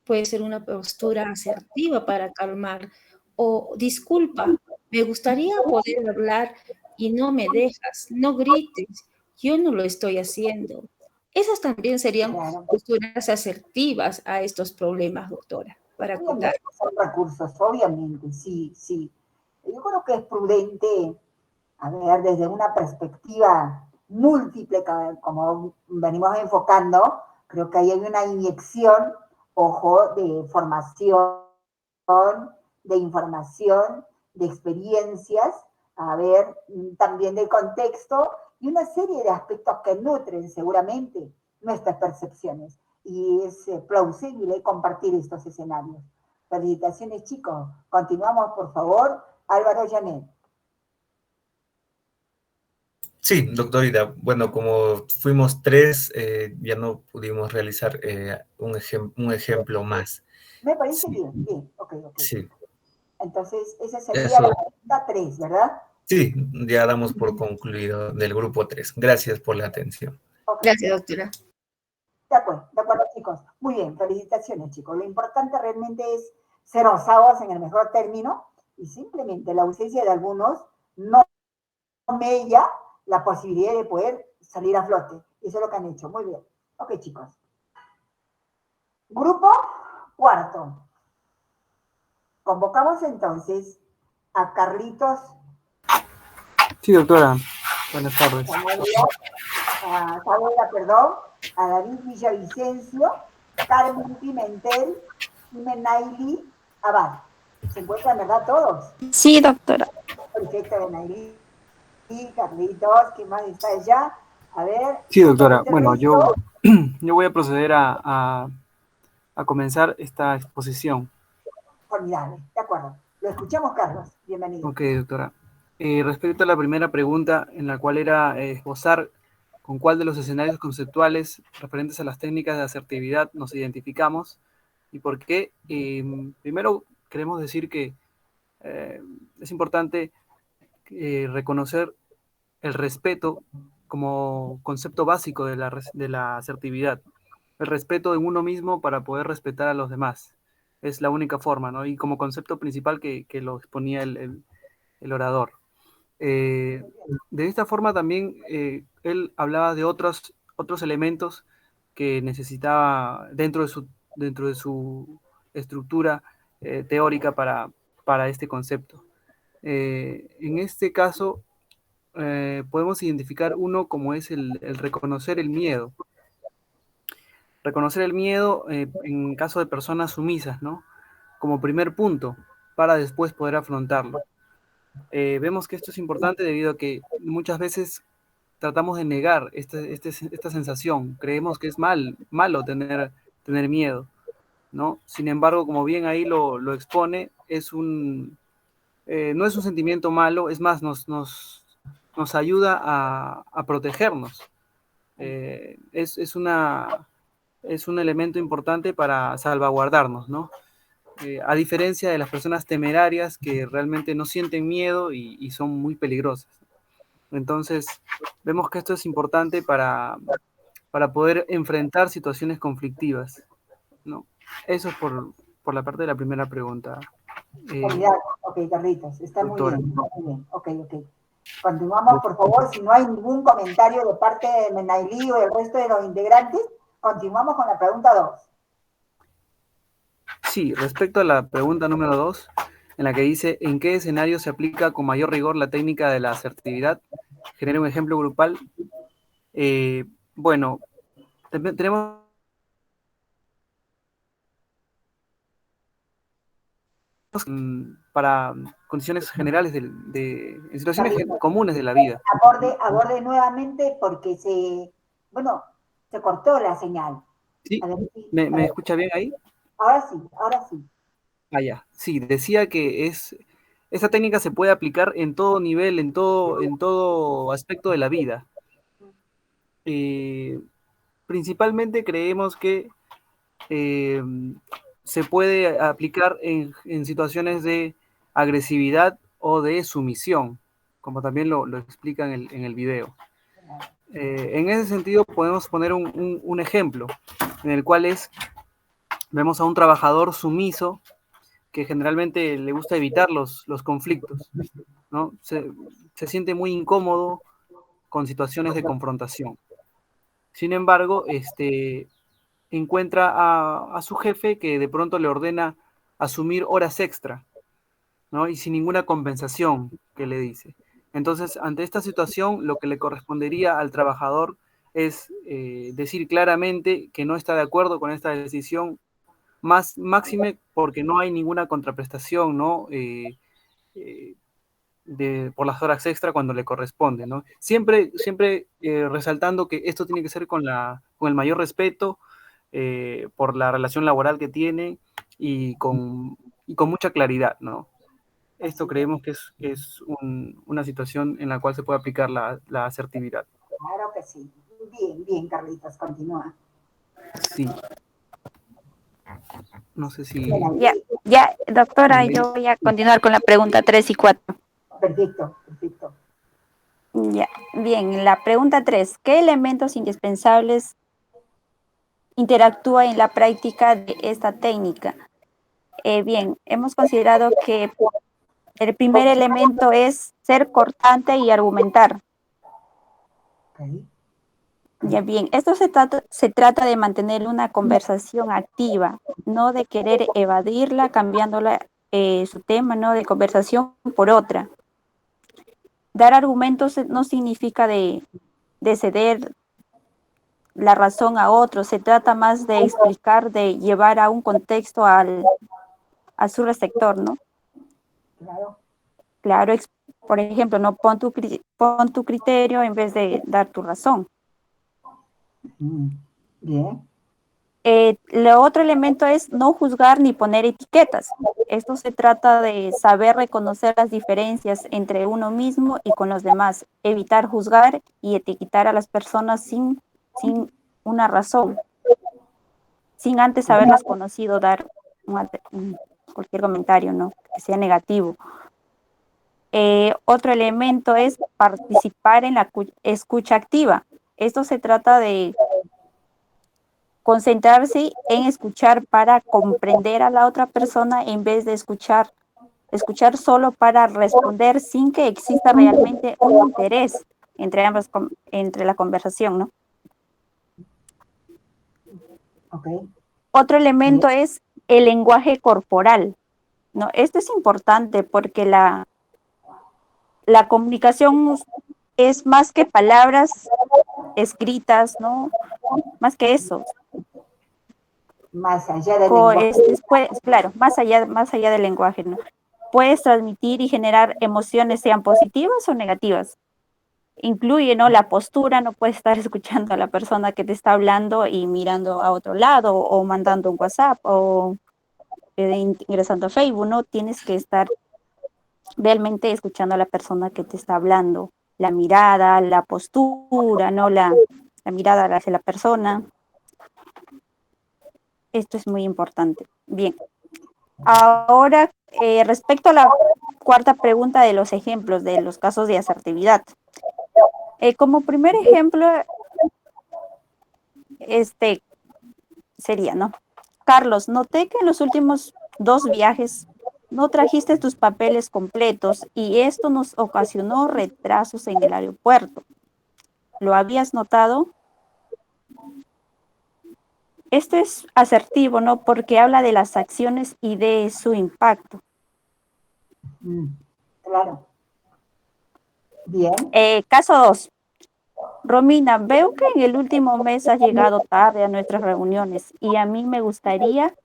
Puede ser una postura asertiva para calmar. O disculpa, me gustaría poder hablar y no me dejas, no grites, yo no lo estoy haciendo. Esas también serían posturas asertivas a estos problemas, doctora, para acotar.
Son recursos, obviamente, sí. Yo creo que es prudente, a ver, desde una perspectiva múltiple, como venimos enfocando, creo que ahí hay una inyección, ojo, de formación, de información, de experiencias, a ver, también de contexto, y una serie de aspectos que nutren seguramente nuestras percepciones. Y es plausible compartir estos escenarios. Felicitaciones, chicos. Continuamos, por favor. Álvaro Janet.
Sí, doctor Ida. Bueno, como fuimos 3, ya no pudimos realizar un ejemplo más.
Me parece bien. Ok.
Sí.
Entonces, esa sería la pregunta 3, ¿verdad?
Sí, ya damos por concluido del grupo 3. Gracias por la atención.
Okay. Gracias, doctora.
De acuerdo, chicos. Muy bien, felicitaciones, chicos. Lo importante realmente es ser osados en el mejor término y simplemente la ausencia de algunos no mella la posibilidad de poder salir a flote. Eso es lo que han hecho. Muy bien. Ok, chicos. Grupo 4. Convocamos entonces a Carlitos.
Sí, doctora. Buenas tardes.
A David Villavicencio, Carmen Pimentel y Menaili Abad. ¿Se encuentran, verdad, todos?
Sí, doctora.
Perfecto, Menaili. Y Carlitos, ¿quién más está allá? A ver.
Sí, doctora. Bueno, yo voy a proceder a comenzar esta exposición.
Formidable, de acuerdo. Lo escuchamos, Carlos. Bienvenido.
Ok, doctora. Respecto a la primera pregunta, en la cual era esbozar con cuál de los escenarios conceptuales referentes a las técnicas de asertividad nos identificamos y por qué. Primero, queremos decir que es importante reconocer el respeto como concepto básico de la asertividad. El respeto en uno mismo para poder respetar a los demás. Es la única forma, ¿no? Y como concepto principal que lo exponía el orador. De esta forma también él hablaba de otros elementos que necesitaba dentro de su estructura teórica para este concepto. En este caso, podemos identificar uno como es el reconocer el miedo. Reconocer el miedo en caso de personas sumisas, ¿no? Como primer punto, para después poder afrontarlo. Vemos que esto es importante debido a que muchas veces tratamos de negar esta sensación. Creemos que es malo tener miedo, ¿no? Sin embargo, como bien ahí lo expone, no es un sentimiento malo, es más, nos ayuda a protegernos. Es un elemento importante para salvaguardarnos, ¿no? A diferencia de las personas temerarias que realmente no sienten miedo y son muy peligrosas. Entonces, vemos que esto es importante para poder enfrentar situaciones conflictivas, ¿no? Eso es por la parte de la primera pregunta.
Ok, Carlitos, está doctora. Muy bien. Ok. Continuamos, por favor, si no hay ningún comentario de parte de Menaili o del resto de los integrantes, continuamos con la pregunta 2.
Sí, respecto a la pregunta número 2, en la que dice, ¿en qué escenario se aplica con mayor rigor la técnica de la asertividad? Genera un ejemplo grupal. Bueno, tenemos para condiciones generales en situaciones comunes de la vida.
Aborde nuevamente porque se cortó la señal.
Sí, ¿me escucha bien ahí?
Ahora sí.
Ah, ya. Sí, decía que esa técnica se puede aplicar en todo nivel, en todo aspecto de la vida. Principalmente creemos que se puede aplicar en situaciones de agresividad o de sumisión, como también lo explica en el video. En ese sentido podemos poner un ejemplo en el cual vemos a un trabajador sumiso que generalmente le gusta evitar los conflictos, ¿no? Se siente muy incómodo con situaciones de confrontación. Sin embargo, encuentra a su jefe que de pronto le ordena asumir horas extra, ¿no? Y sin ninguna compensación que le dice. Entonces, ante esta situación, lo que le correspondería al trabajador es decir claramente que no está de acuerdo con esta decisión, máxime porque no hay ninguna contraprestación, ¿no? Por las horas extra cuando le corresponde, ¿no? Siempre resaltando que esto tiene que ser con el mayor respeto por la relación laboral que tiene y con mucha claridad, ¿no? Esto creemos que es una situación en la cual se puede aplicar la asertividad.
Claro que sí. Bien, Carlitos, continúa.
Sí. No sé si...
Ya, doctora, yo voy a continuar con la pregunta 3 y 4.
Perfecto.
Ya, bien, la pregunta 3. ¿Qué elementos indispensables interactúa en la práctica de esta técnica? Bien, hemos considerado que el primer elemento es ser cortante y argumentar. Ya bien, esto se trata de mantener una conversación activa, no de querer evadirla cambiándola su tema, ¿no? De conversación por otra. Dar argumentos no significa de ceder la razón a otro, se trata más de explicar, de llevar a un contexto a su receptor, ¿no? Claro, por ejemplo, no pon tu criterio en vez de dar tu razón.
Bien.
Lo otro elemento es no juzgar ni poner etiquetas. Esto se trata de saber reconocer las diferencias entre uno mismo y con los demás, evitar juzgar y etiquetar a las personas sin una razón, sin antes haberlas conocido, dar cualquier comentario, ¿no? Que sea negativo. Otro elemento es participar en la escucha activa. Esto se trata de concentrarse en escuchar para comprender a la otra persona en vez de escuchar solo para responder sin que exista realmente un interés entre la conversación, ¿no?
Okay.
Otro elemento es el lenguaje corporal, ¿no? Esto es importante porque la comunicación es más que palabras escritas, ¿no? Más que eso.
Más allá del lenguaje.
Claro, más allá del lenguaje, ¿no? Puedes transmitir y generar emociones, sean positivas o negativas. Incluye, ¿no? La postura, no puedes estar escuchando a la persona que te está hablando y mirando a otro lado o mandando un WhatsApp o ingresando a Facebook, ¿no? Tienes que estar realmente escuchando a la persona que te está hablando. La mirada, la postura, ¿no? La mirada hacia la persona. Esto es muy importante. Bien. Ahora, respecto a la cuarta pregunta de los ejemplos de los casos de asertividad. Como primer ejemplo, sería, ¿no? Carlos, noté que en los últimos 2 viajes no trajiste tus papeles completos y esto nos ocasionó retrasos en el aeropuerto. ¿Lo habías notado? Esto es asertivo, ¿no? Porque habla de las acciones y de su impacto.
Claro. Bien.
Caso 2. Romina, veo que en el último mes has llegado tarde a nuestras reuniones y a mí me gustaría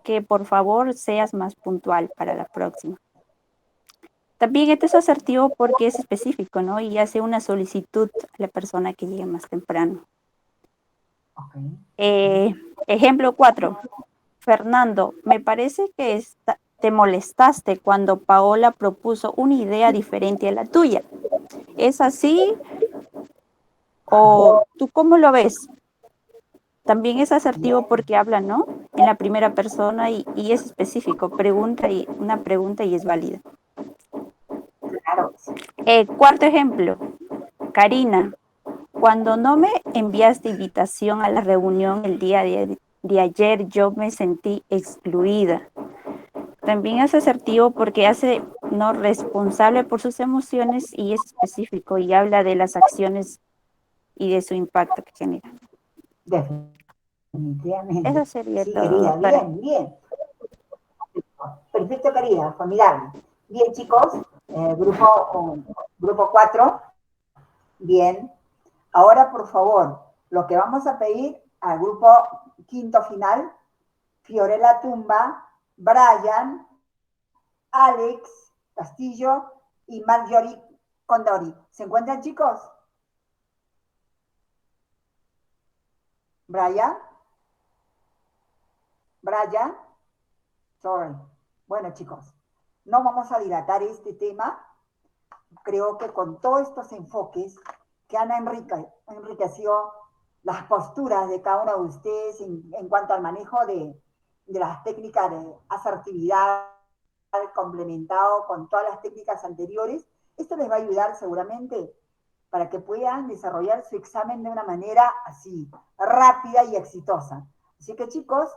que por favor seas más puntual para la próxima. También este es asertivo porque es específico, ¿no? Y hace una solicitud a la persona que llegue más temprano. Ejemplo 4. Fernando, me parece que te molestaste cuando Paola propuso una idea diferente a la tuya. ¿Es así? ¿O tú cómo lo ves? También es asertivo porque habla, ¿no? En la primera persona y es específico. Una pregunta y es válida.
Claro.
Cuarto ejemplo. Karina, cuando no me enviaste invitación a la reunión el día de ayer, yo me sentí excluida. También es asertivo porque hace no responsable por sus emociones y es específico y habla de las acciones y de su impacto que genera.
Definitivamente.
Eso sería
Sí,
todo,
querida,
doctora.
bien, bien. Perfecto, querida, formidable. Bien, chicos, grupo 4. Bien. Ahora, por favor, lo que vamos a pedir al grupo quinto final, Fiorella Tumba, Brian, Alex Castillo y Marjorie Condori. ¿Se encuentran, chicos? Brian. Sorry. Bueno, chicos, no vamos a dilatar este tema. Creo que con todos estos enfoques que han enriquecido las posturas de cada uno de ustedes en cuanto al manejo de las técnicas de asertividad complementado con todas las técnicas anteriores, esto les va a ayudar seguramente para que puedan desarrollar su examen de una manera así, rápida y exitosa. Así que chicos,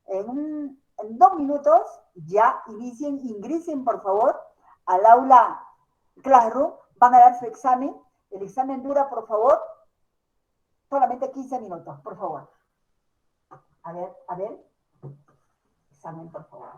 en 2 minutos ya ingresen por favor al aula Classroom, van a dar su examen. El examen dura, por favor, solamente 15 minutos, por favor. A ver. Examen, por favor.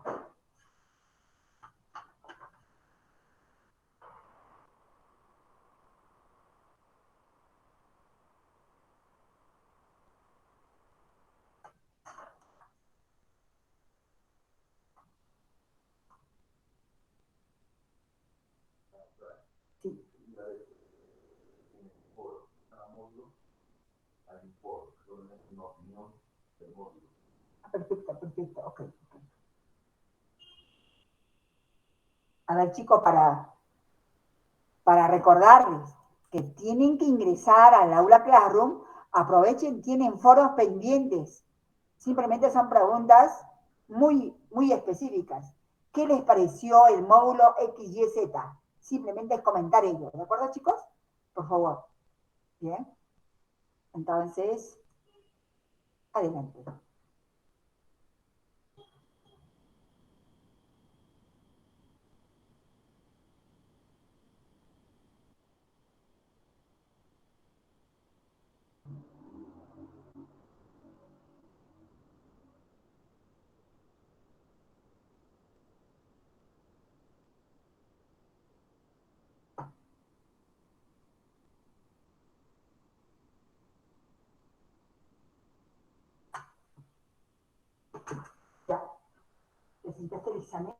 Perfecto, ok. A ver, chicos, para recordarles que tienen que ingresar al aula Classroom, aprovechen, tienen foros pendientes. Simplemente son preguntas muy, muy específicas. ¿Qué les pareció el módulo XYZ? Simplemente es comentar ello, ¿de acuerdo, chicos? Por favor. Bien. Entonces, adelante. Ya. ¿Presentaste el examen?